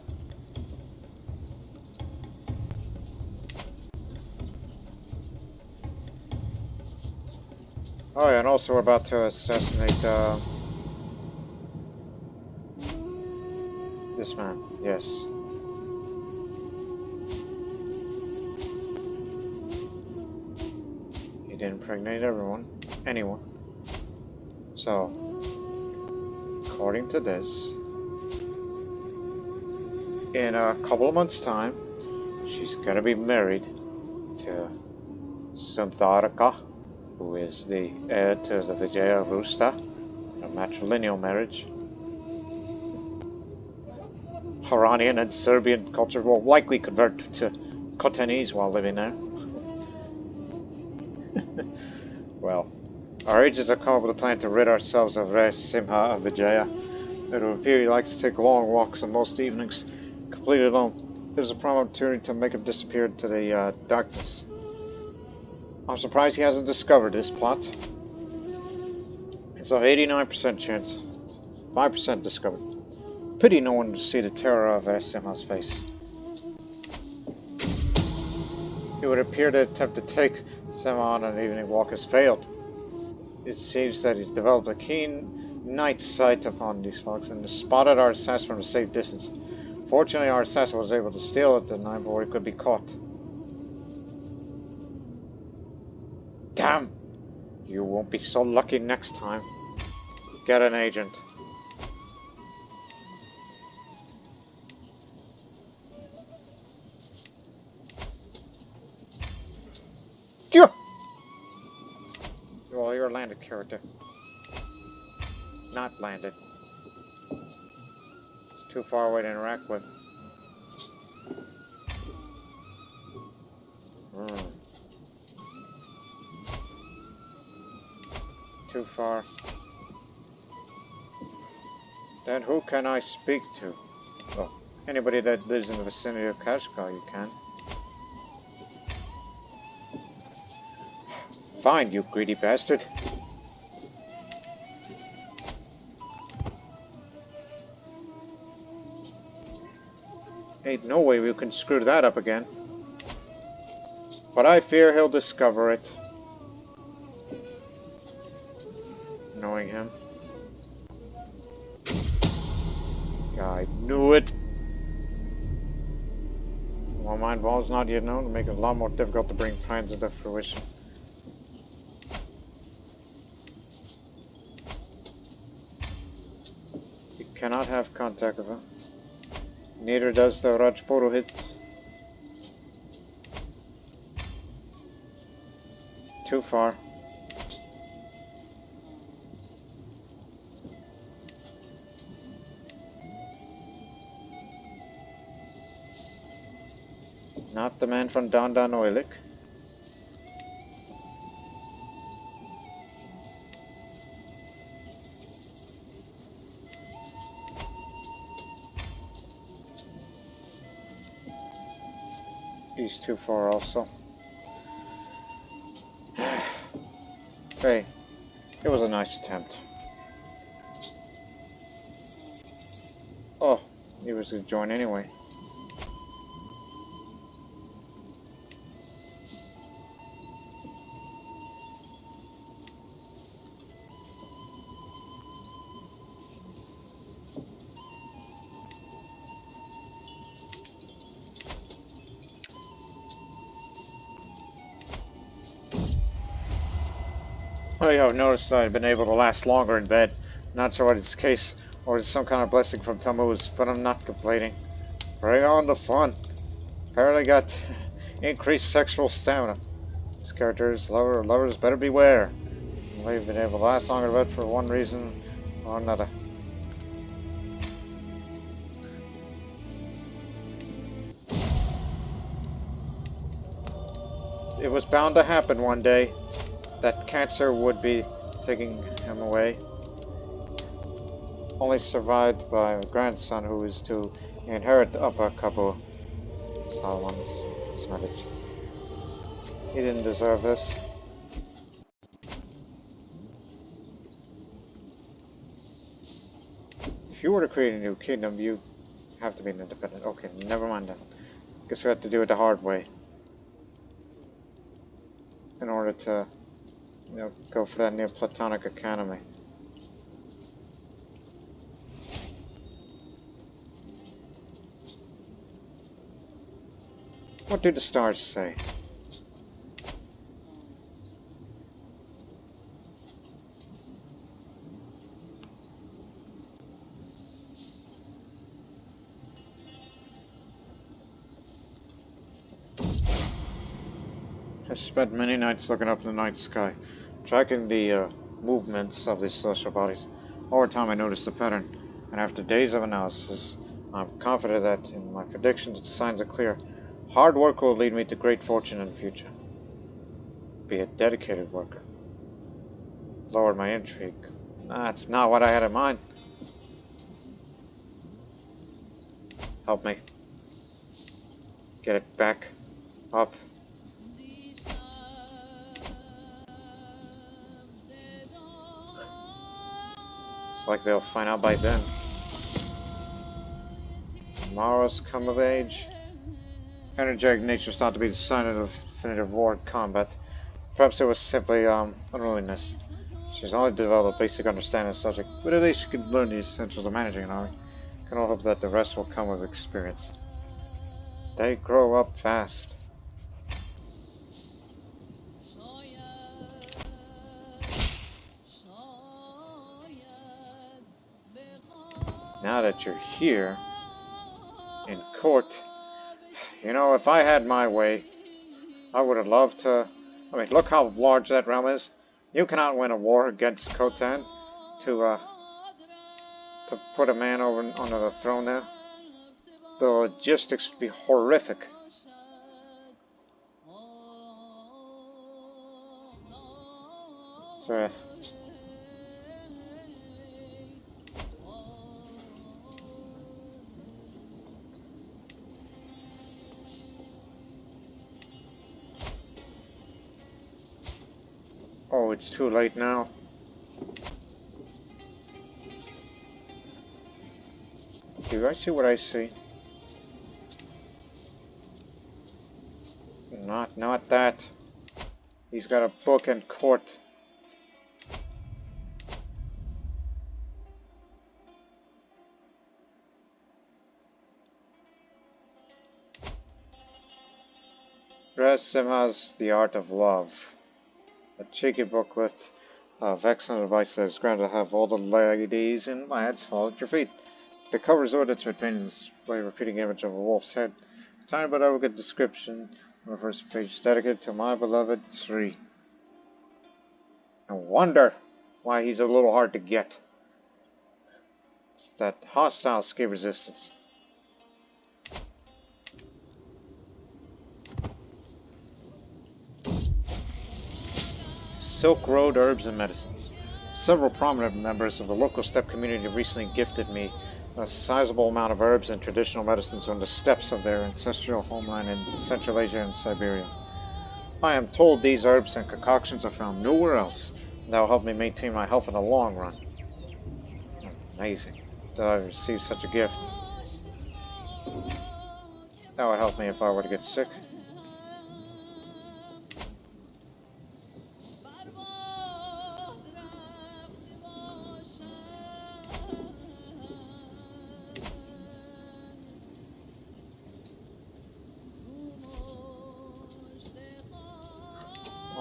Oh yeah, and also we're about to assassinate this man. Yes. He didn't impregnate anyone. So, according to this, in a couple of months' time, she's gonna be married to Sumtharaka, who is the heir to the Vijaya Rusta, a matrilineal marriage. Harranian and Serbian culture will likely convert to Courtiers while living there. Well, our agents have come up with a plan to rid ourselves of Simha and Vijaya. It would appear he likes to take long walks on most evenings, completely alone. There's a prime opportunity to make him disappear into the darkness. I'm surprised he hasn't discovered this plot. It's an 89% chance, 5% discovered. Pity no one to see the terror of Simha's face. It would appear that attempt to take Simha on an evening walk has failed. It seems that he's developed a keen night sight upon these folks and has spotted our assassin from a safe distance. Fortunately, our assassin was able to steal it the night before he could be caught. Damn! You won't be so lucky next time. Get an agent. Yeah. Well, you're a landed character. Not landed. It's too far away to interact with. Too far. Then who can I speak to? Well, anybody that lives in the vicinity of Kashgar, you can. Fine, you greedy bastard. Ain't no way we can screw that up again. But I fear he'll discover it. Knowing him. I knew it. While mind balls not yet known, to make it a lot more difficult to bring plans into fruition. You cannot have contact with her. Neither does the Rajpurohit. Too far. Not the man from Dandan Oilik. He's too far also. Hey, it was a nice attempt. Oh, he was going to join anyway. Oh yeah, I've noticed that I've been able to last longer in bed. Not sure what is the case, or it's some kind of blessing from Tammuz, but I'm not complaining. Bring on the fun. Apparently got increased sexual stamina. This character's lovers better beware. We've been able to last longer in bed for one reason or another. It was bound to happen one day. That cancer would be taking him away. Only survived by a grandson who is to inherit the upper couple Solomon's Smedich. He didn't deserve this. If you were to create a new kingdom, you have to be an independent. Okay, never mind then. Guess we have to do it the hard way. In order to, go for that Neoplatonic Academy. What do the stars say? I spent many nights looking up in the night sky, tracking the movements of these celestial bodies. Over time I noticed a pattern, and after days of analysis, I'm confident that in my predictions the signs are clear. Hard work will lead me to great fortune in the future. Be a dedicated worker. Lowered my intrigue. That's not what I had in mind. Help me. Get it back. Up. It's like they'll find out by then. Tomorrow's come of age. Energetic nature is thought to be the sign of definitive war and combat. Perhaps it was simply unwillingness. She's only developed a basic understanding of the subject, but at least she could learn the essentials of managing an army. Can all hope that the rest will come with experience. They grow up fast. Now that you're here, in court, you know, if I had my way, I would have loved to... I mean, look how large that realm is. You cannot win a war against Khotan to put a man onto the throne there. The logistics would be horrific. So, oh, it's too late now. Do I see what I see? Not that. He's got a book in court. Rasim has The Art of Love. A cheeky booklet of excellent advice that is granted to have all the ladies and lads fall at your feet. The cover is ordered to retain this by repeating image of a wolf's head. A tiny but elegant description on the first page dedicated to my beloved Sri. No wonder why he's a little hard to get. It's that hostile escape resistance. Silk Road Herbs and Medicines. Several prominent members of the local steppe community have recently gifted me a sizable amount of herbs and traditional medicines from the steppes of their ancestral homeland in Central Asia and Siberia. I am told these herbs and concoctions are found nowhere else, and that will help me maintain my health in the long run. Amazing that I received such a gift. That would help me if I were to get sick.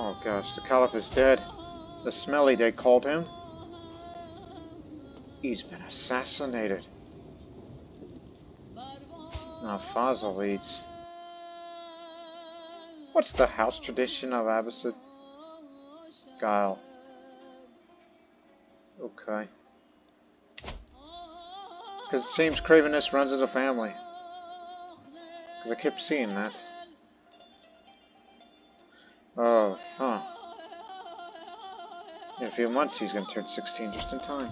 Oh gosh, the Caliph is dead. The Smelly, they called him. He's been assassinated. Now Fazl leads. What's the house tradition of Abbasid? Guile. Okay. Because it seems cravenness runs in the family. Because I kept seeing that. Oh, huh. In a few months he's going to turn 16 just in time.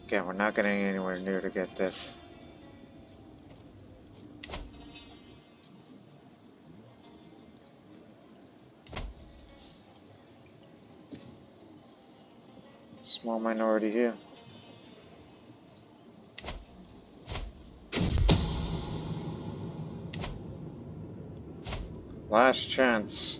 Yeah, we're not getting anywhere near to get this. small minority here. Last chance.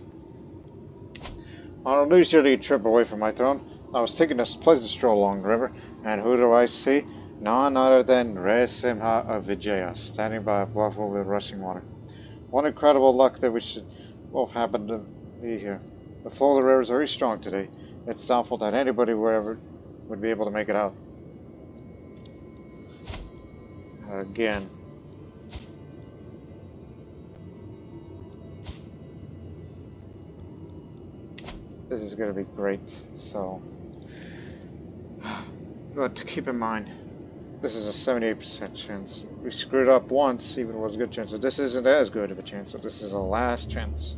On a leisurely trip away from my throne, I was taking a pleasant stroll along the river, and who do I see? None other than Re Simha of Vijaya, standing by a bluff over the rushing water. What incredible luck that we should both happen to be here. The flow of the river is very strong today. It's doubtful that anybody wherever would be able to make it out. Again. This is going to be great, so... But keep in mind, this is a 78% chance. We screwed up once, even was a good chance, so this isn't as good of a chance, so this is a last chance.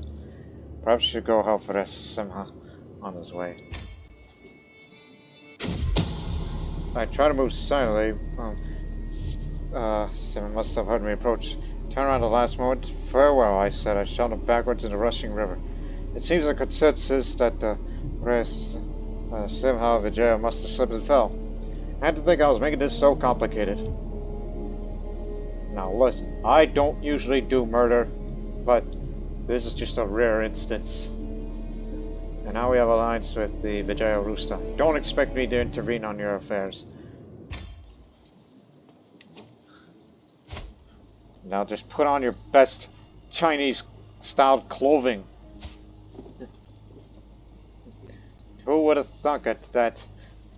Perhaps you should go help Res Simha on his way. I try to move silently. Simha must have heard me approach. Turn around at the last moment. Farewell, I said. I shouted backwards in the rushing river. It seems a consensus that the Simha Vijaya must have slipped and fell. I had to think I was making this so complicated. Now listen, I don't usually do murder, but this is just a rare instance. And now we have alliance with the Vijaya Rusta. Don't expect me to intervene on your affairs. Now just put on your best Chinese-styled clothing. Who would have thunk it that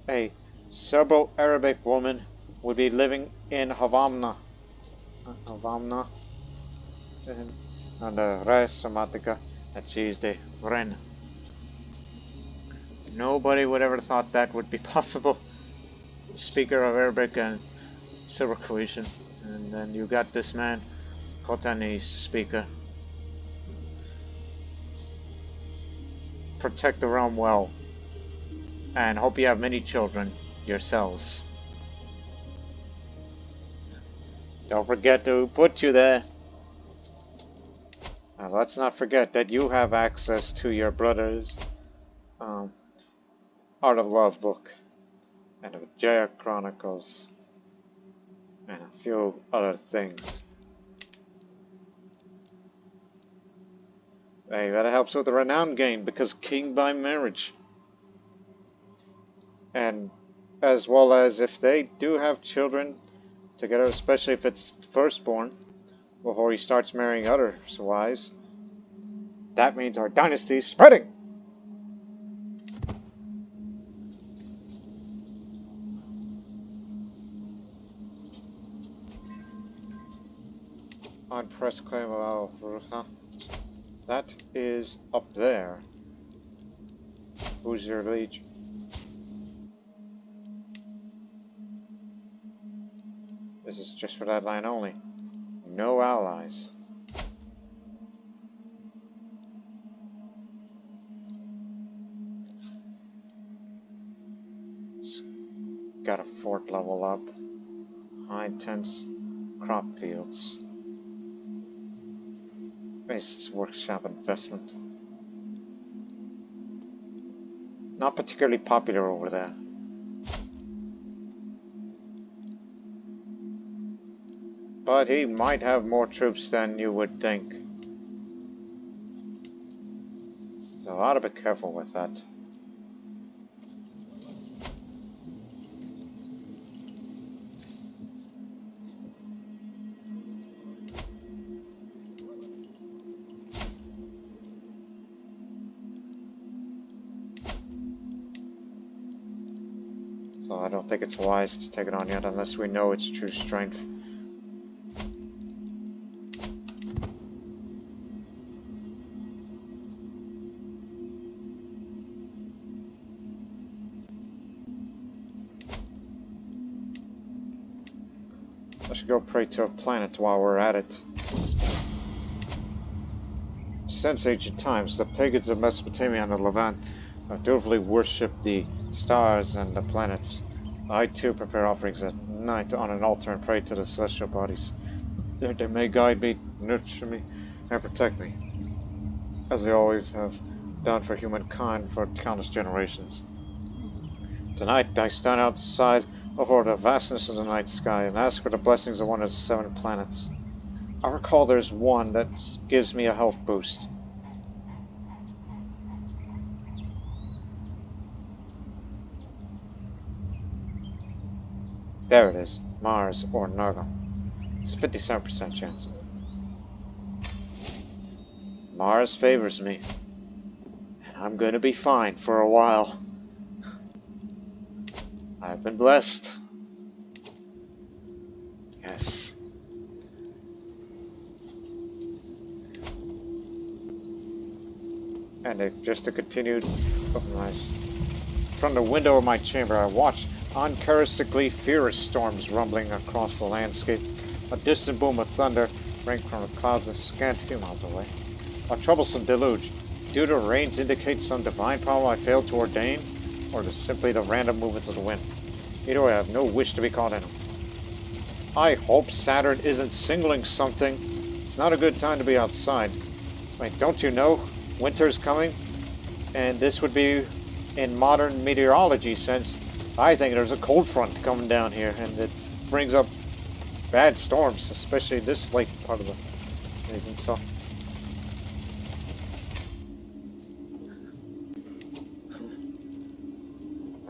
a Serbo-Arabic woman would be living in Havamna and the Res Somatica at Tuesday Ren. Nobody would ever thought that would be possible. Speaker of Arabic and Serbo-Croatian, and then you got this man, Khotanese speaker. Protect the realm well, and hope you have many children yourselves. Don't forget who put you there. Now let's not forget that you have access to your brother's Art of Love book, and the Vijaya Chronicles, and a few other things. Hey, that helps with the renown gain, because king by marriage. And as well as if they do have children together, especially if it's firstborn, before he starts marrying other wives, that means our dynasty is spreading! Unpressed claim of Al-Ruha. That is up there. Who's your liege? This is just for that line only. No allies. Got a fort level up. High intense crop fields. Basis workshop investment. Not particularly popular over there. But he might have more troops than you would think. So I ought to be careful with that. So I don't think it's wise to take it on yet unless we know its true strength. I should go pray to a planet while we're at it. Since ancient times, the pagans of Mesopotamia and the Levant have dutifully worshipped the stars and the planets. I too prepare offerings at night on an altar and pray to the celestial bodies, that they may guide me, nurture me, and protect me, as they always have done for humankind for countless generations. Tonight I stand outside over the vastness of the night sky and ask for the blessings of one of the 7 planets. I recall there's one that gives me a health boost. There it is. Mars or Nargo. It's a 57% chance. Mars favors me. And I'm gonna be fine for a while. I've been blessed. Yes. And just to continue from the window of my chamber, I watched uncharacteristically furious storms rumbling across the landscape. A distant boom of thunder rang from the clouds a scant few miles away. A troublesome deluge. Do the rains indicate some divine problem I failed to ordain, or just simply the random movements of the wind? Either way, I have no wish to be caught in them. I hope Saturn isn't signaling something. It's not a good time to be outside. Wait, don't you know? Winter's coming, and this would be, in modern meteorology sense, I think there's a cold front coming down here, and it brings up bad storms, especially this late part of the season. So,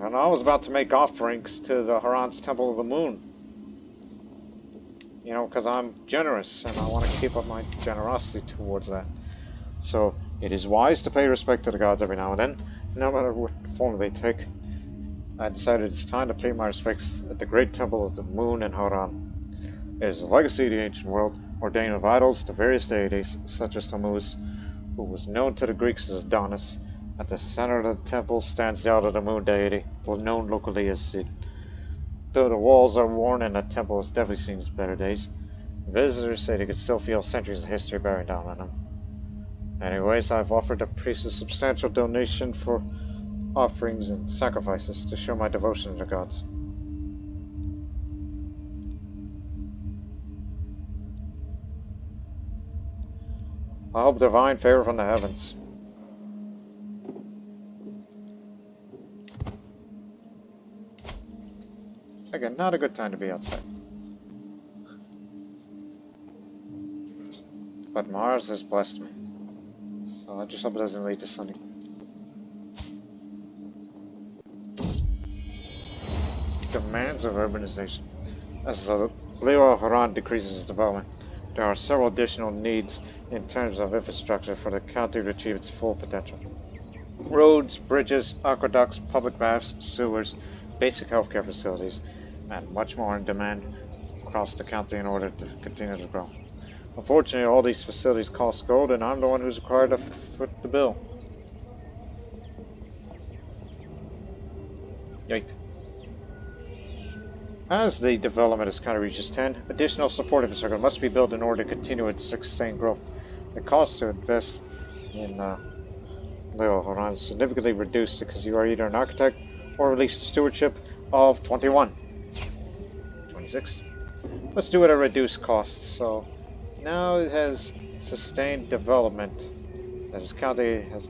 and I was about to make offerings to the Harran's Temple of the Moon. You know, because I'm generous, and I want to keep up my generosity towards that. So, it is wise to pay respect to the gods every now and then, no matter what form they take. I decided it's time to pay my respects at the great temple of the moon in Harran. It is a legacy of the ancient world, ordained of idols to various deities, such as Tammuz, who was known to the Greeks as Adonis. At the center of the temple stands the idol of the moon deity, known locally as Sid. Though the walls are worn and the temple has definitely seen its better days, visitors say they could still feel centuries of history bearing down on them. Anyways, I've offered the priest a substantial donation for offerings and sacrifices to show my devotion to the gods. I hope divine favor from the heavens. Again, not a good time to be outside. But Mars has blessed me. So I just hope it doesn't lead to sunny. Demands of urbanization. As the Leo of Harran decreases its development, there are several additional needs in terms of infrastructure for the county to achieve its full potential. Roads, bridges, aqueducts, public baths, sewers, basic healthcare facilities, and much more in demand across the county in order to continue to grow. Unfortunately, all these facilities cost gold, and I'm the one who's required to foot the bill. Yike. As the development of this county reaches 10, additional support infrastructure must be built in order to continue its sustained growth. The cost to invest in Leo Harran is significantly reduced because you are either an architect or release stewardship of 21. 26. Let's do it at reduced cost. So now it has sustained development as this county has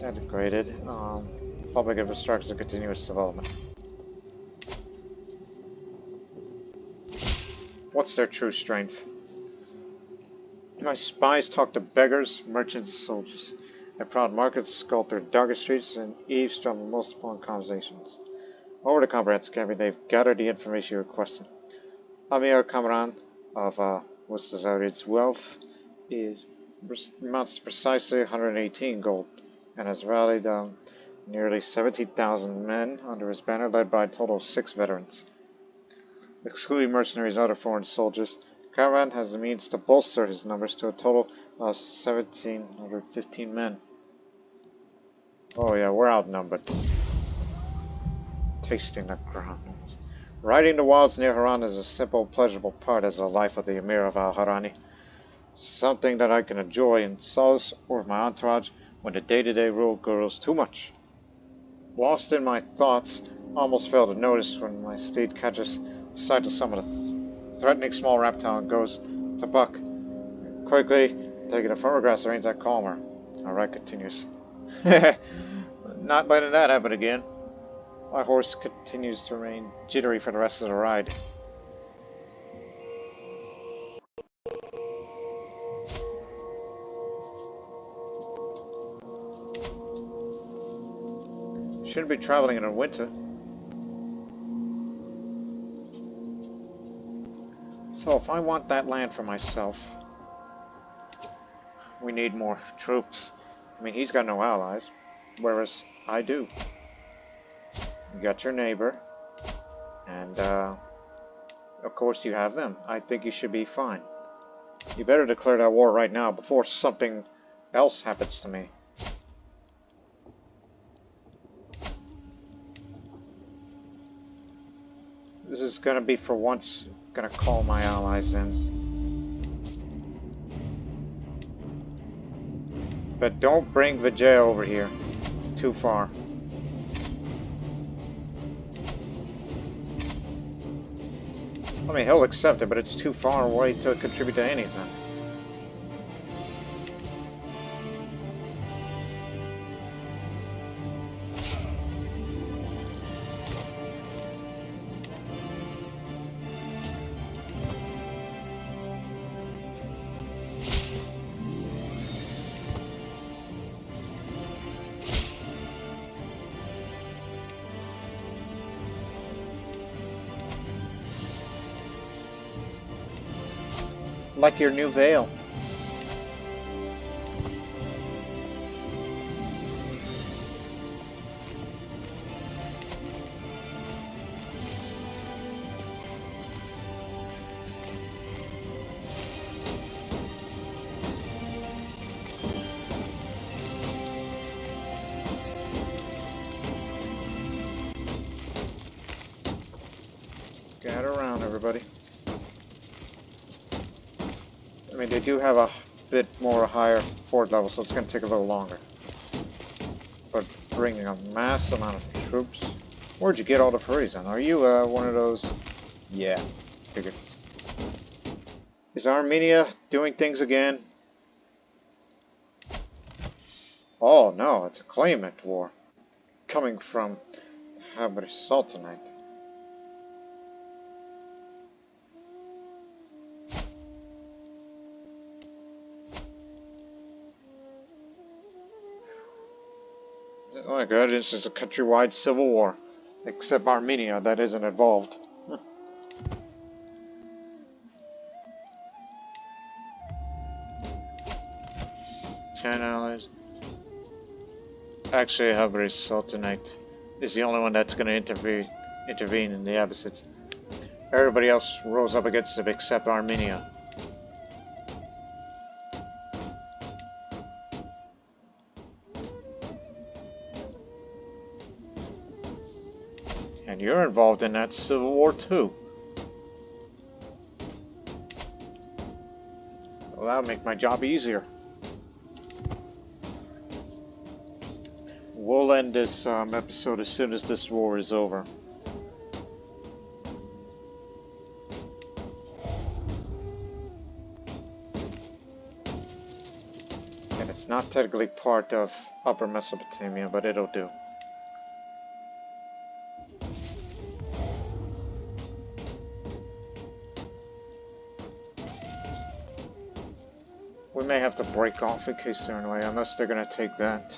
integrated public infrastructure to continue its development. What's their true strength? My spies talk to beggars, merchants, and soldiers. I proud markets, skulk through darkest streets, and eavesdrop on most important conversations. Over the comprehensive campaign, they've gathered the information you requested. Amir Kamran of Mustazarid's wealth amounts to precisely 118 gold, and has rallied nearly 70,000 men under his banner, led by a total of 6 veterans. Excluding mercenaries and other foreign soldiers, Harran has the means to bolster his numbers to a total of 1,715 men. Oh yeah, we're outnumbered. Tasting the ground. Riding the wilds near Harran is a simple, pleasurable part as the life of the Emir of Al-Harani. Something that I can enjoy in solace or with my entourage when the day-to-day rule grows too much. Lost in my thoughts, almost fail to notice when my steed catches sight of some of the threatening small reptile and goes to buck. Quickly, taking a firmer grasp of the reins, I calm her. Our ride continues. Not letting that happen again. My horse continues to remain jittery for the rest of the ride. Shouldn't be traveling in the winter. So if I want that land for myself, we need more troops. I mean, he's got no allies, whereas I do. You got your neighbor, and of course you have them. I think you should be fine. You better declare that war right now before something else happens to me. This is gonna be, for once, gonna call my allies in. But don't bring Vijay over here. Too far. I mean, he'll accept it, but it's too far away to contribute to anything. Like your new veil. Gather around, everybody. I mean, they do have a bit more higher fort level, so it's going to take a little longer. But bringing a mass amount of troops... Where'd you get all the furries on? Are you one of those? Yeah, figured. Is Armenia doing things again? Oh no, it's a claimant war. Coming from Habri Sultanate. Oh my god, this is a countrywide civil war. Except Armenia, that isn't involved. 10 allies. Actually, Habri Sultanate is the only one that's going to intervene in the Abbasids. Everybody else rose up against it except Armenia. And you're involved in that civil war too. Well, that'll make my job easier. We'll end this episode as soon as this war is over. And it's not technically part of Upper Mesopotamia, but it'll do. We may have to break off in case they're in the way, unless they're going to take that.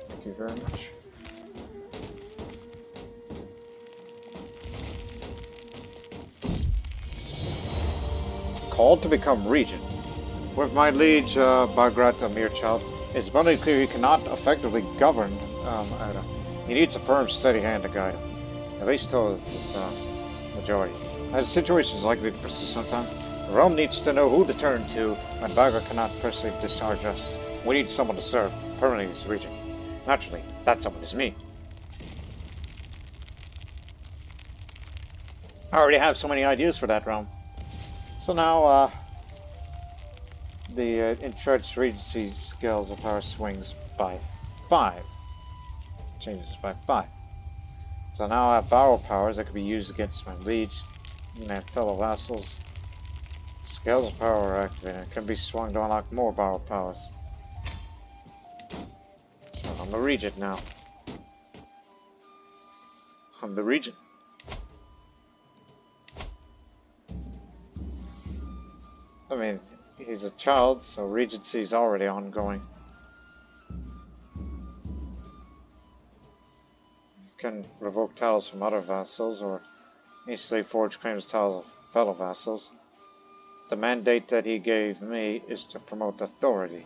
Thank you very much. Called to become regent. With my liege, Bagrat Amirchild, it's abundantly clear he cannot effectively govern Ada. He needs a firm, steady hand to guide him. At least till his majority. As the situation is likely to persist sometime, the realm needs to know who to turn to when Bagrat cannot personally discharge us. We need someone to serve permanently as regent. Naturally, that someone is me. I already have so many ideas for that realm. So now, the entrenched regency scales of power swings by 5. Changes by 5. So now I have borrow powers that can be used against my liege and my fellow vassals. Scales of power are activated. It can be swung to unlock more power powers. So I'm a regent now. I'm the regent. I mean, he's a child, so regency is already ongoing. You can revoke titles from other vassals or instantly forge claims to titles of fellow vassals. The mandate that he gave me is to promote authority.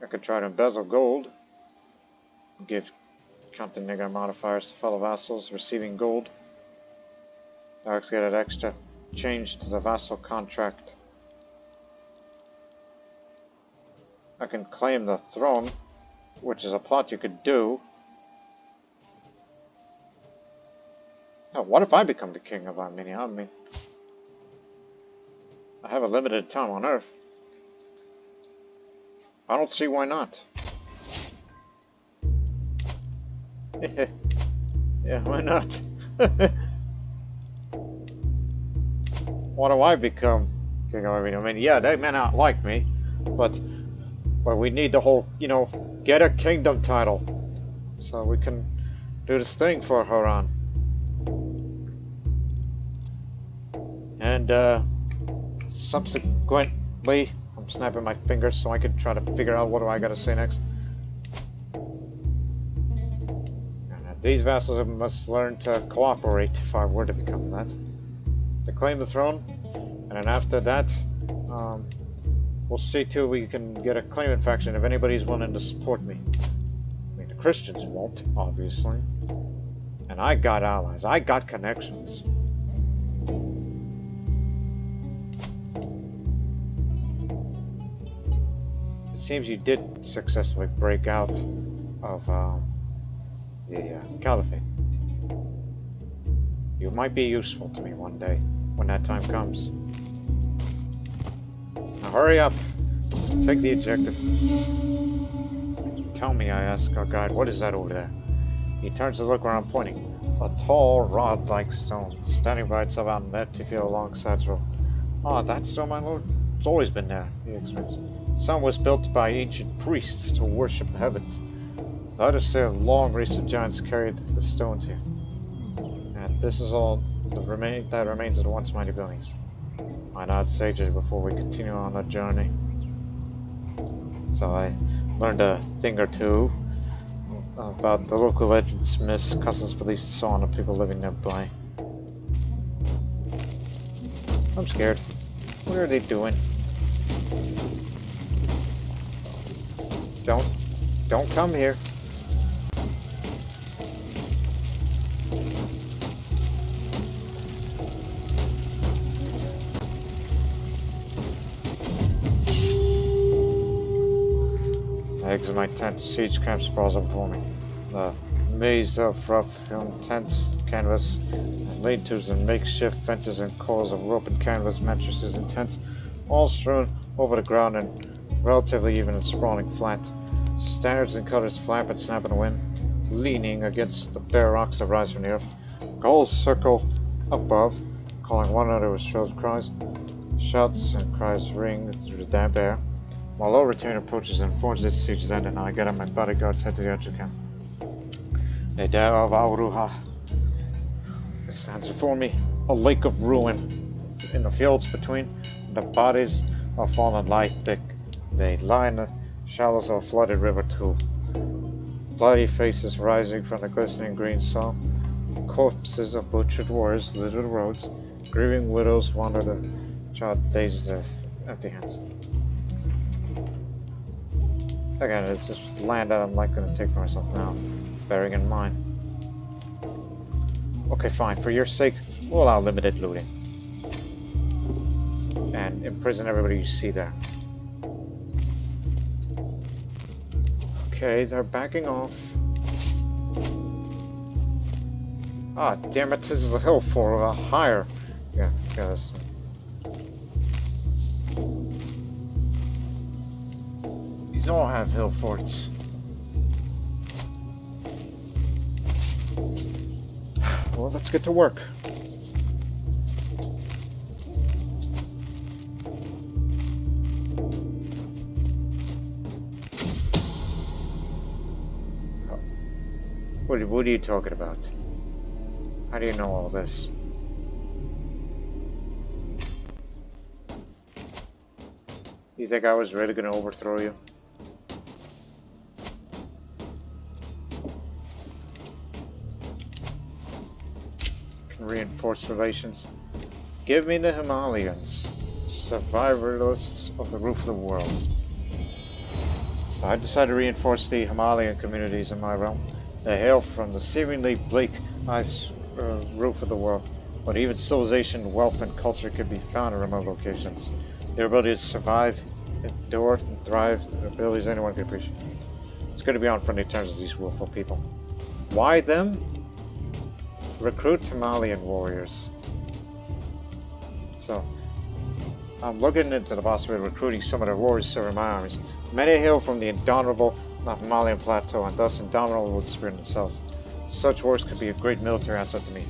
I could try to embezzle gold, give counting negative modifiers to fellow vassals receiving gold. Alex get an extra change to the vassal contract. I can claim the throne, which is a plot you could do. Now, what if I become the king of Armenia? I mean, I have a limited time on Earth. I don't see why not. Yeah, why not? What do I become king of Armenia? I mean, yeah, they may not like me, but we need the whole, you know, get a kingdom title, so we can do this thing for Harran. And subsequently, I'm snapping my fingers so I can try to figure out what do I gotta say next. And these vassals must learn to cooperate if I were to become that. To claim the throne, and then after that, we'll see too we can get a claimant faction if anybody's willing to support me. I mean, the Christians won't, obviously. And I got allies, I got connections. It seems you did successfully break out of the Caliphate. You might be useful to me one day, when that time comes. Now hurry up! Take the objective. Tell me, I ask our guide, what is that over there? He turns to look where I'm pointing. A tall, rod-like stone, standing by itself out in an empty field alongside the road. Ah, that stone, my lord? It's always been there, he explains. Some was built by ancient priests to worship the heavens. The others say a long race of giants carried the stones here. And this is all that remains of the once mighty buildings. I nod sagely before we continue on our journey. So I learned a thing or two about the local legends, myths, customs, beliefs, and so on of people living nearby. I'm scared. What are they doing? Don't come here. I exit my tent. Siege camp sprawls up before me. The maze of rough-hewn tents, canvas, and lean-tos and makeshift fences and coils of rope and canvas, mattresses and tents, all strewn over the ground and relatively even and sprawling flat. Standards and colors flap and snap in the wind, leaning against the bare rocks that rise from the earth. Gulls circle above, calling one another with shrill cries. Shouts and cries ring through the damp air. My low retainer approaches and informs that the siege is ended, and I get on my bodyguards head to the archer camp. The day of Auruha stands before me, a lake of ruin. In the fields between, the bodies of fallen lie thick. They lie in the shallows of a flooded river too. Bloody faces rising from the glistening green soil. Corpses of butchered warriors litter the roads. Grieving widows wander the child days of empty hands. Again, it's just land that I'm not going to take for myself now, bearing in mind. Okay, fine. For your sake, we'll allow limited looting. And imprison everybody you see there. Okay, they're backing off. Ah, damn it, this is a hill for a higher. Yeah, guys. These all have hill forts. Well, let's get to work. What are you talking about? How do you know all this? You think I was really going to overthrow you? Can reinforce relations. Give me the Himalayans, survivalists of the roof of the world. So I decided to reinforce the Himalayan communities in my realm. They hail from the seemingly bleak ice roof of the world, but even civilization, wealth, and culture can be found in remote locations. Their ability to survive, endure, and thrive, their abilities anyone can appreciate. It's going to be on friendly terms with these willful people. Why them? Recruit Himalayan warriors. So, I'm looking into the possibility of recruiting some of their warriors to serve in my armies. Many hail from the indomitable Himalayan plateau and thus indomitable with the spirit themselves. Such warriors could be a great military asset to me.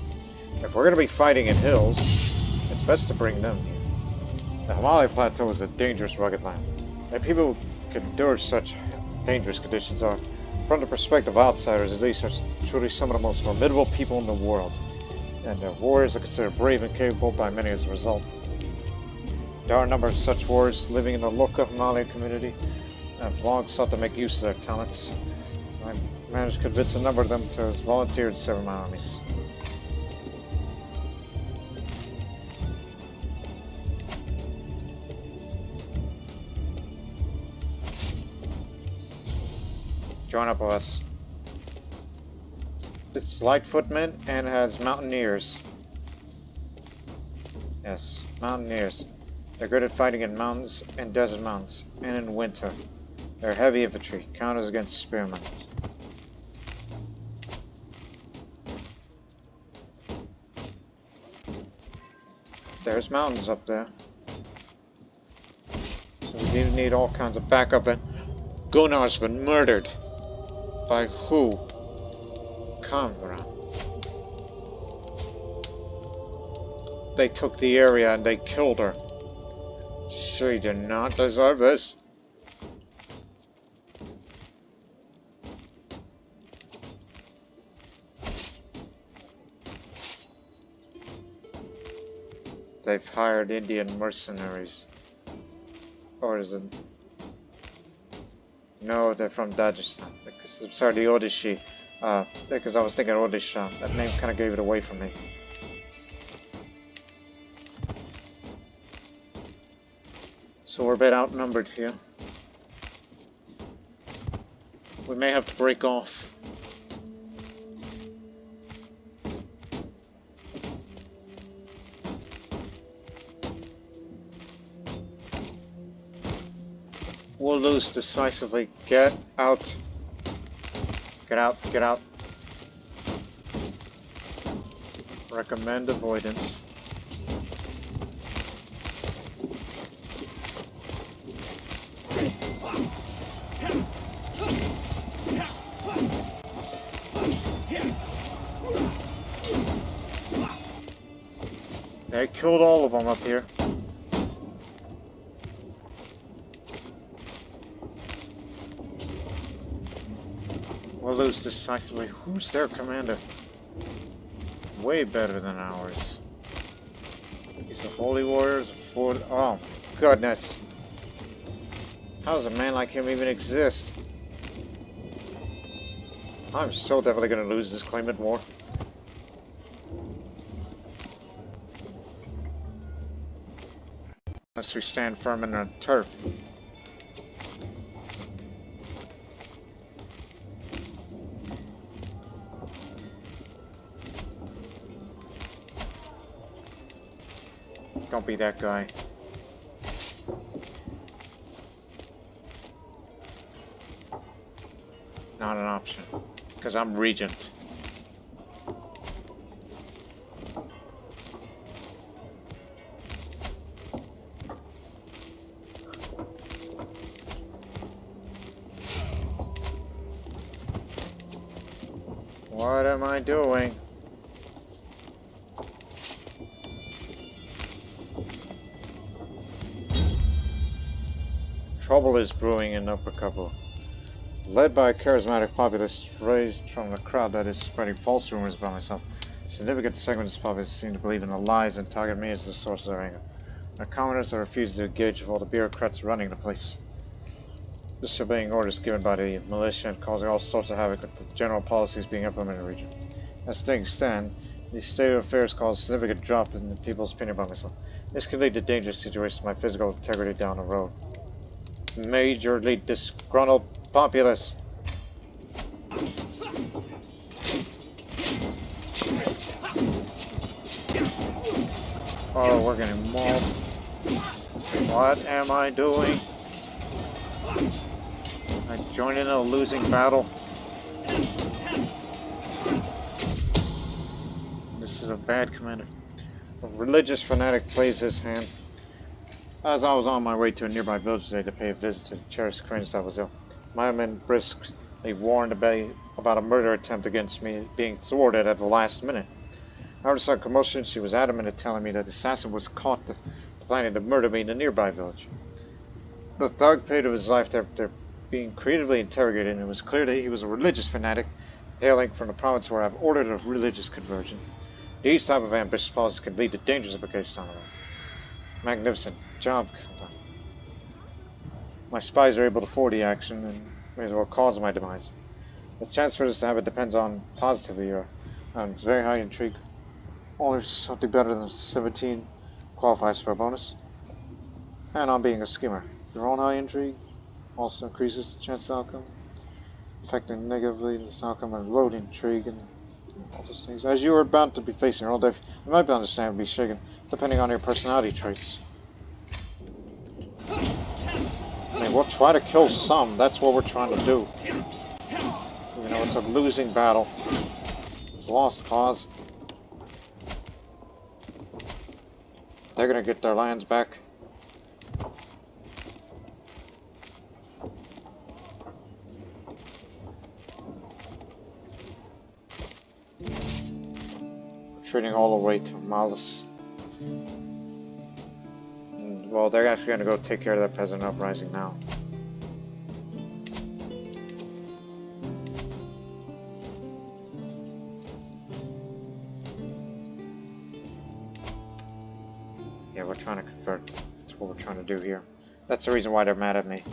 If we're going to be fighting in hills, it's best to bring them here. The Himalayan plateau is a dangerous, rugged land, and people who can endure such dangerous conditions are, from the perspective of outsiders at least, are truly some of the most formidable people in the world, and their warriors are considered brave and capable by many as a result. There are a number of such warriors living in the local Himalayan community, and have long sought to make use of their talents. I managed to convince a number of them to volunteer to serve in my armies. Join up with us. It's light footmen and has mountaineers. Yes, mountaineers. They're good at fighting in mountains and desert mountains, and in winter. They're heavy infantry, counters against spearmen. There's mountains up there. So we need all kinds of backup, and Gunnar's been murdered. By who? Taberna. They took the area and they killed her. She did not deserve this. They've hired Indian mercenaries. Or is it? No, they're from Dagestan. I'm sorry, the Odishi. Because I was thinking Odisha. That name kind of gave it away from me. So we're a bit outnumbered here. We may have to break off. We'll lose decisively. Get out. Get out, get out. Recommend avoidance. They killed all of them up here. We'll lose decisively. Who's their commander? Way better than ours. He's a holy warrior. Oh, goodness. How does a man like him even exist? I'm so definitely going to lose this claimant war. Unless we stand firm in our turf. Don't be that guy. Not an option. Because I'm regent. What am I doing? Trouble is brewing in Upper Kabul. Led by a charismatic populace raised from the crowd that is spreading false rumors about myself, significant segments of the populace seem to believe in the lies and target me as the source of their anger. The commoners are refusing to engage with all the bureaucrats running the place, disobeying orders given by the militia and causing all sorts of havoc with the general policies being implemented in the region. As things stand, the state of affairs causes a significant drop in the people's opinion about myself. This could lead to dangerous situations to my physical integrity down the road. Majorly disgruntled populace. Oh, we're getting mauled. What am I doing? I joined in a losing battle. This is a bad commander. A religious fanatic plays his hand. As I was on my way to a nearby village today to pay a visit to the cherished acquaintance that was ill, my men briskly warned about a murder attempt against me being thwarted at the last minute. After some commotion, she was adamant in telling me that the assassin was caught planning to murder me in a nearby village. The thug paid with his life after being creatively interrogated, and it was clear that he was a religious fanatic hailing from the province where I've ordered a religious conversion. These type of ambitious policies can lead to dangerous implications down the road. Magnificent job, Khaldan. My spies are able to forward the action and may as well cause my demise. The chance for this to happen depends on positively or on very high intrigue. Only something better than 17 qualifies for a bonus. And on being a schemer. Your own high intrigue also increases the chance of outcome, affecting negatively this outcome and low intrigue and all those things. As you are bound to be facing your own death, you might be understandably shaken, depending on your personality traits. I mean, we'll try to kill some, that's what we're trying to do. You know, it's a losing battle. It's a lost cause. They're gonna get their lands back. Retreating all the way to Malus. Well, they're actually gonna go take care of that peasant uprising now. Yeah, we're trying to convert. That's what we're trying to do here. That's the reason why they're mad at me.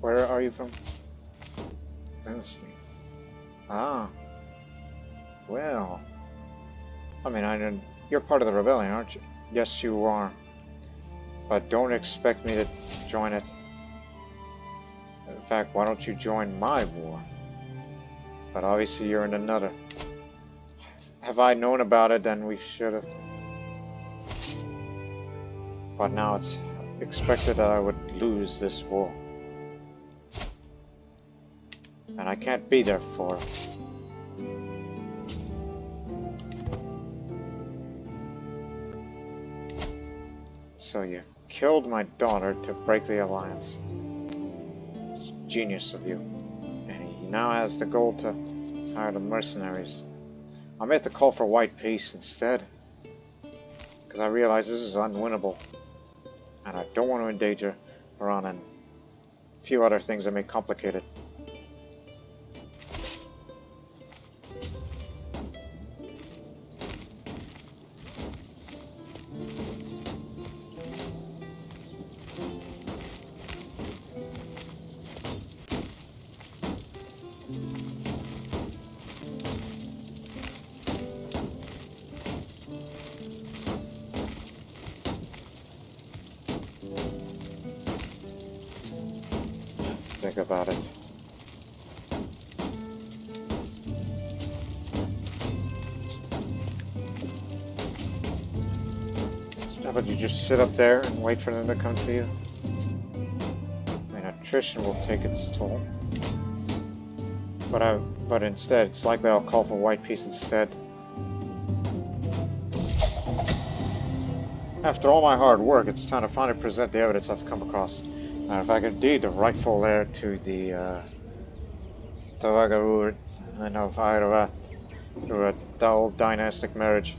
Where are you from? Dynasty. Ah. Well. I mean, you're part of the rebellion, aren't you? Yes, you are. But don't expect me to join it. In fact, why don't you join my war? But obviously you're in another. Have I known about it, then we should have. But now it's expected that I would lose this war. And I can't be there for it. So you killed my daughter to break the alliance. It's genius of you. And he now has the goal to hire the mercenaries. I may have to call for white peace instead. Because I realize this is unwinnable. And I don't want to endanger Harran and a few other things that may complicate it. Think about it. How about you just sit up there and wait for them to come to you? I mean, attrition will take its toll. But instead, it's likely I'll call for white peace instead. After all my hard work, it's time to finally present the evidence I've come across. And if I could indeed the rightful heir to the Navigable and of Ira through a dull dynastic marriage.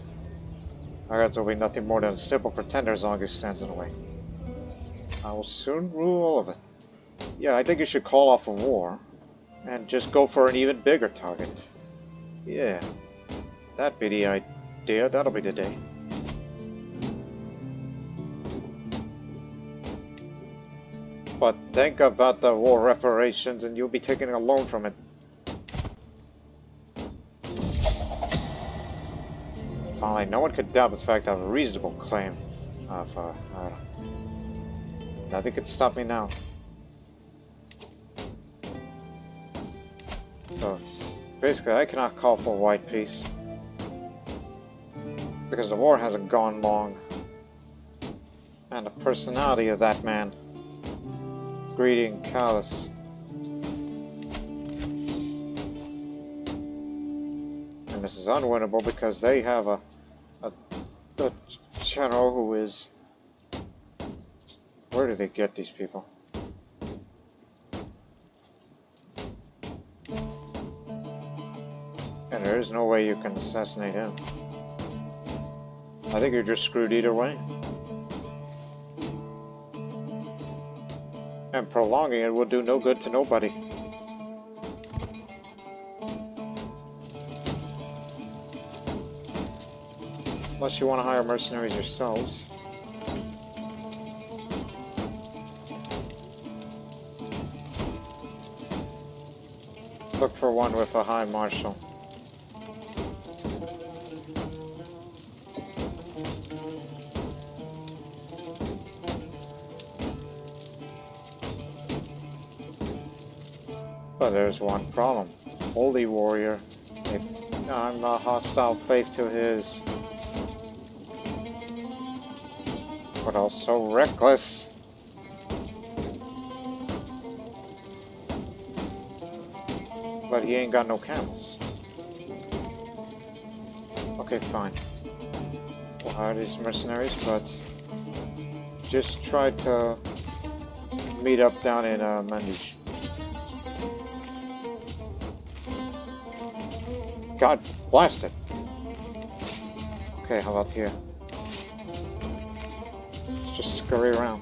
Harran will be nothing more than a simple pretender as long as he stands in the way. I will soon rule all of it. Yeah, I think you should call off a war and just go for an even bigger target. Yeah, that'd be the idea. That'll be the day. But think about the war reparations and you'll be taking a loan from it. Finally, no one could doubt the fact I have a reasonable claim of, nothing could stop me now. So, basically, I cannot call for white peace. Because the war hasn't gone long. And the personality of that man. Greedy and callous. And this is unwinnable because they have a general who is... Where do they get these people? And there is no way you can assassinate him. I think you're just screwed either way. And prolonging it will do no good to nobody. Unless you want to hire mercenaries yourselves. Look for one with a high marshal. But there's one problem. Holy warrior. I'm a hostile faith to his. But also reckless. But he ain't got no camels. Okay, fine. We'll hire these mercenaries, but just try to meet up down in Mandish. God blast it. Okay, how about here? Let's just scurry around.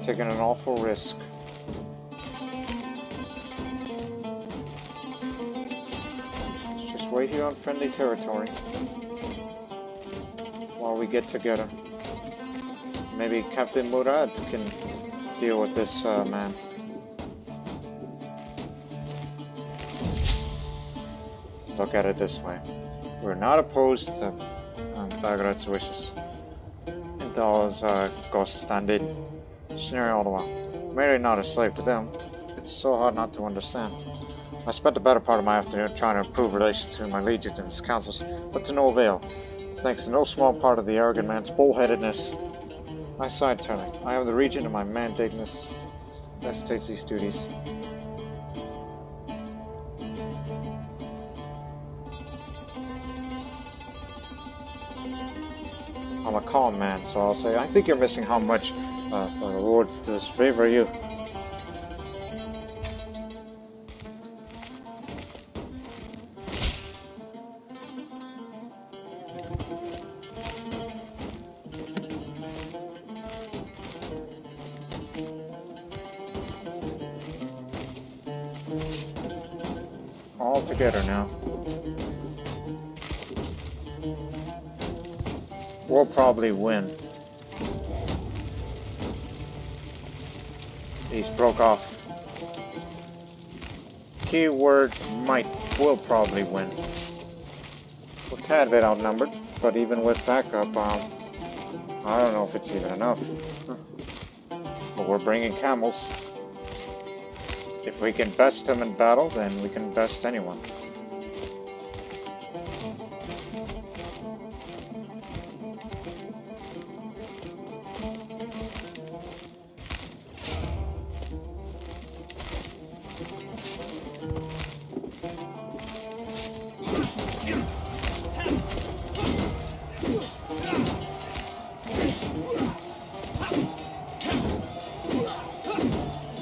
Taking an awful risk. Let's just wait here on friendly territory while we get together. Maybe Captain Murad can deal with this man. Look at it this way. We're not opposed to Bagrat's wishes. And those ghosts standard scenario all the while. Maybe not a slave to them. It's so hard not to understand. I spent the better part of my afternoon trying to improve relations between my legion and his councils, but to no avail. Thanks to no small part of the arrogant man's bullheadedness. My side turning. I have the region and my mandate necessitates these duties. I'm a calm man, so I'll say, I think you're missing how much for the reward for this favor you. All together now. We'll probably win. He's broke off. Keyword might. We'll probably win. We're a tad bit outnumbered, but even with backup, I don't know if it's even enough. But we're bringing camels. If we can best him in battle, then we can best anyone.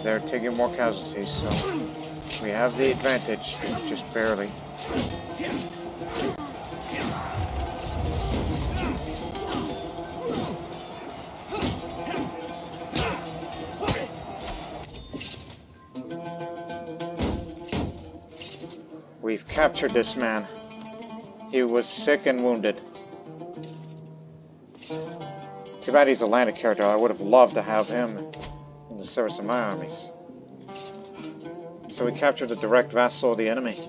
they're taking more casualties, so we have the advantage, just barely. We've captured this man. He was sick and wounded. Too bad he's a landed character. I would have loved to have him in the service of my armies. So we captured a direct vassal of the enemy.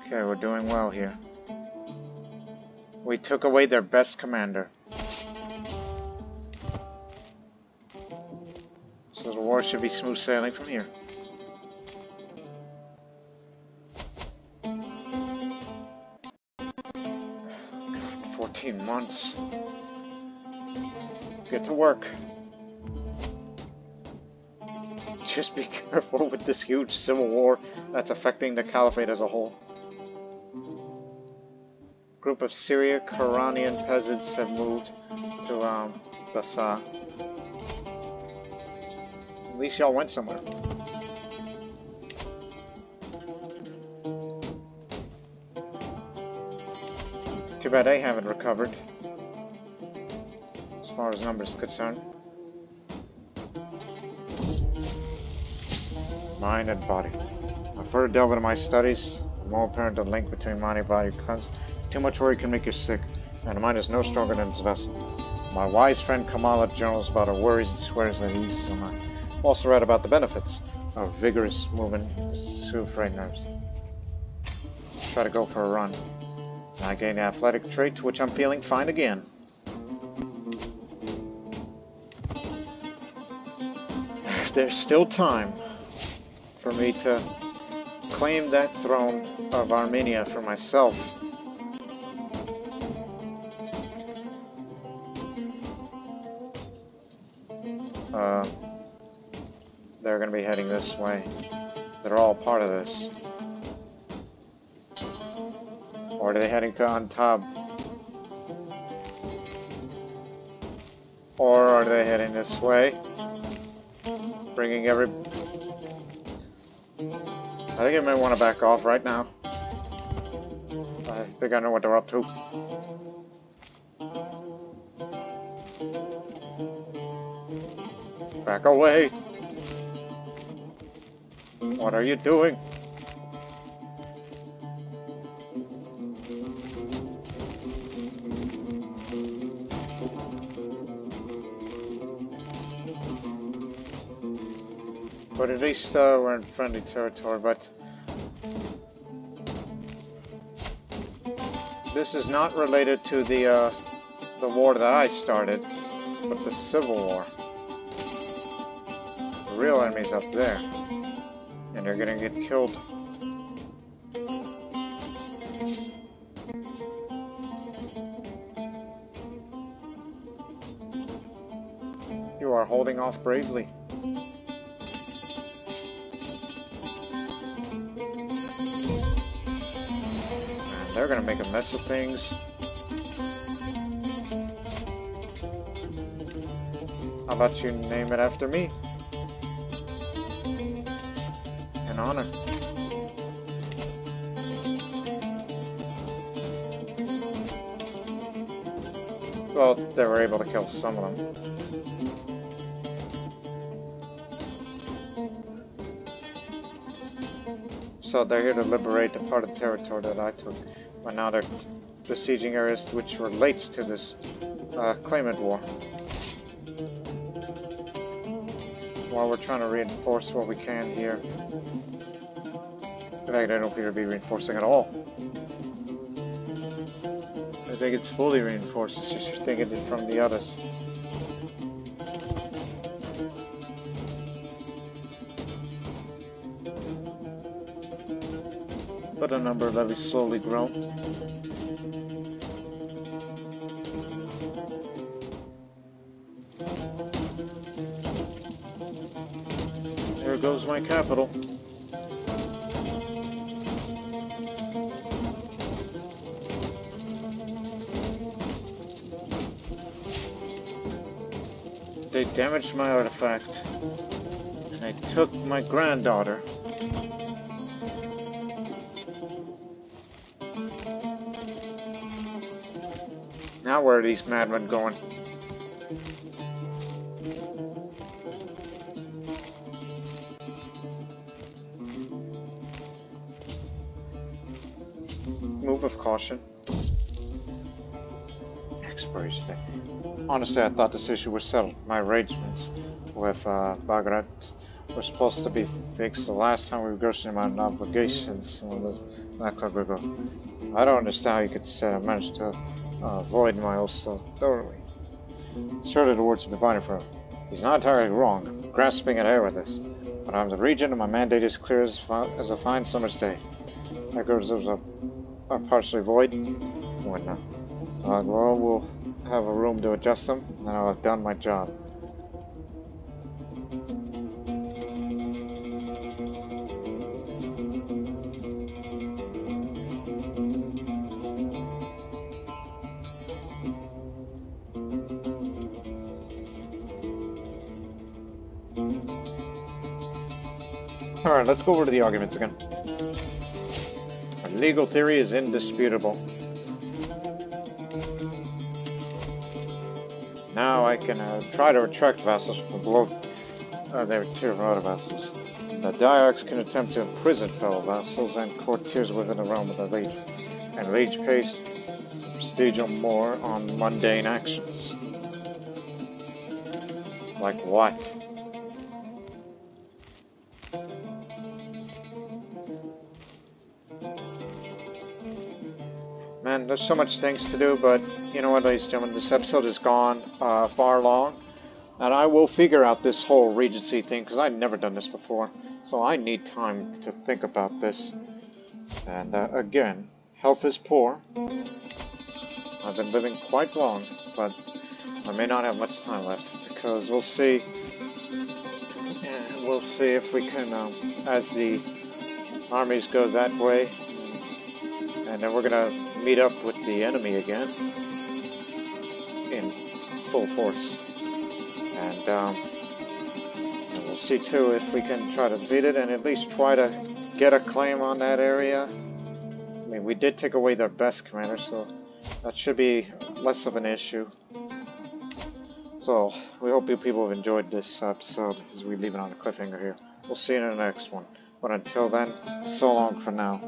Okay, we're doing well here. We took away their best commander. So the war should be smooth sailing from here. God, 14 months. Get to work. Just be careful with this huge civil war that's affecting the Caliphate as a whole. Group of Syria-Qaranian peasants have moved to Dasa. At least y'all went somewhere. Too bad they haven't recovered, as far as numbers are concerned. Mind and body. I further delve into my studies, the more apparent the link between mind and body becomes. Too much worry can make you sick, and the mind is no stronger than its vessel. My wise friend Kamala journals about her worries and swears that he uses her mind. Also read about the benefits of vigorous movement to soothe frayed nerves. Try to go for a run. And I gain the athletic trait, which I'm feeling fine again. There's still time for me to claim that throne of Armenia for myself. They're going to be heading this way. They're all part of this. Or are they heading to Antab? Or are they heading this way? Bringing every... I think I may want to back off right now. I think I know what they're up to. Back away! What are you doing? But at least we're in friendly territory, but this is not related to the war that I started, but the Civil War. The real enemy's up there, and they're gonna get killed. You are holding off bravely. They're gonna make a mess of things. How about you name it after me? In honor. Well, they were able to kill some of them. So they're here to liberate the part of the territory that I took. But now they're besieging areas which relates to this claimant war. While we're trying to reinforce what we can here. In fact, I don't appear to be reinforcing at all. I think it's fully reinforced, it's just you're thinking it from the others. But the number of levies slowly grow. There goes my capital. They damaged my artifact. And I took my granddaughter. Now where are these madmen going? Move of caution. Expiration day. Honestly, I thought this issue was settled. My arrangements with Bagrat were supposed to be fixed the last time we were grossing my obligations when the next ago. I don't understand how you could say I managed to avoid my oath so thoroughly. Surely the words have been binding for him. He's not entirely wrong. I'm grasping at air with this. But I'm the regent and my mandate is clear as a fine summer's day. My reserves are partially void. When well, we'll have a room to adjust them, and I'll have done my job. Alright, let's go over to the arguments again. Our legal theory is indisputable. Now I can try to attract vassals from below their tier of other vassals. The diarchs can attempt to imprison fellow vassals and courtiers within the realm of the liege, and liege pays prestigial more on mundane actions. Like what? Man, there's so much things to do, but you know what, ladies and gentlemen, this episode has gone far long, and I will figure out this whole Regency thing, because I've never done this before, so I need time to think about this. And again, health is poor. I've been living quite long, but I may not have much time left, because we'll see. We'll see if we can, as the armies go that way, and then we're gonna meet up with the enemy again in full force, and we'll see too if we can try to defeat it and at least try to get a claim on that area. I mean, we did take away their best commander, so that should be less of an issue. So we hope you people have enjoyed this episode as we leave it on a cliffhanger here. We'll see you in the next one, but until then, so long for now.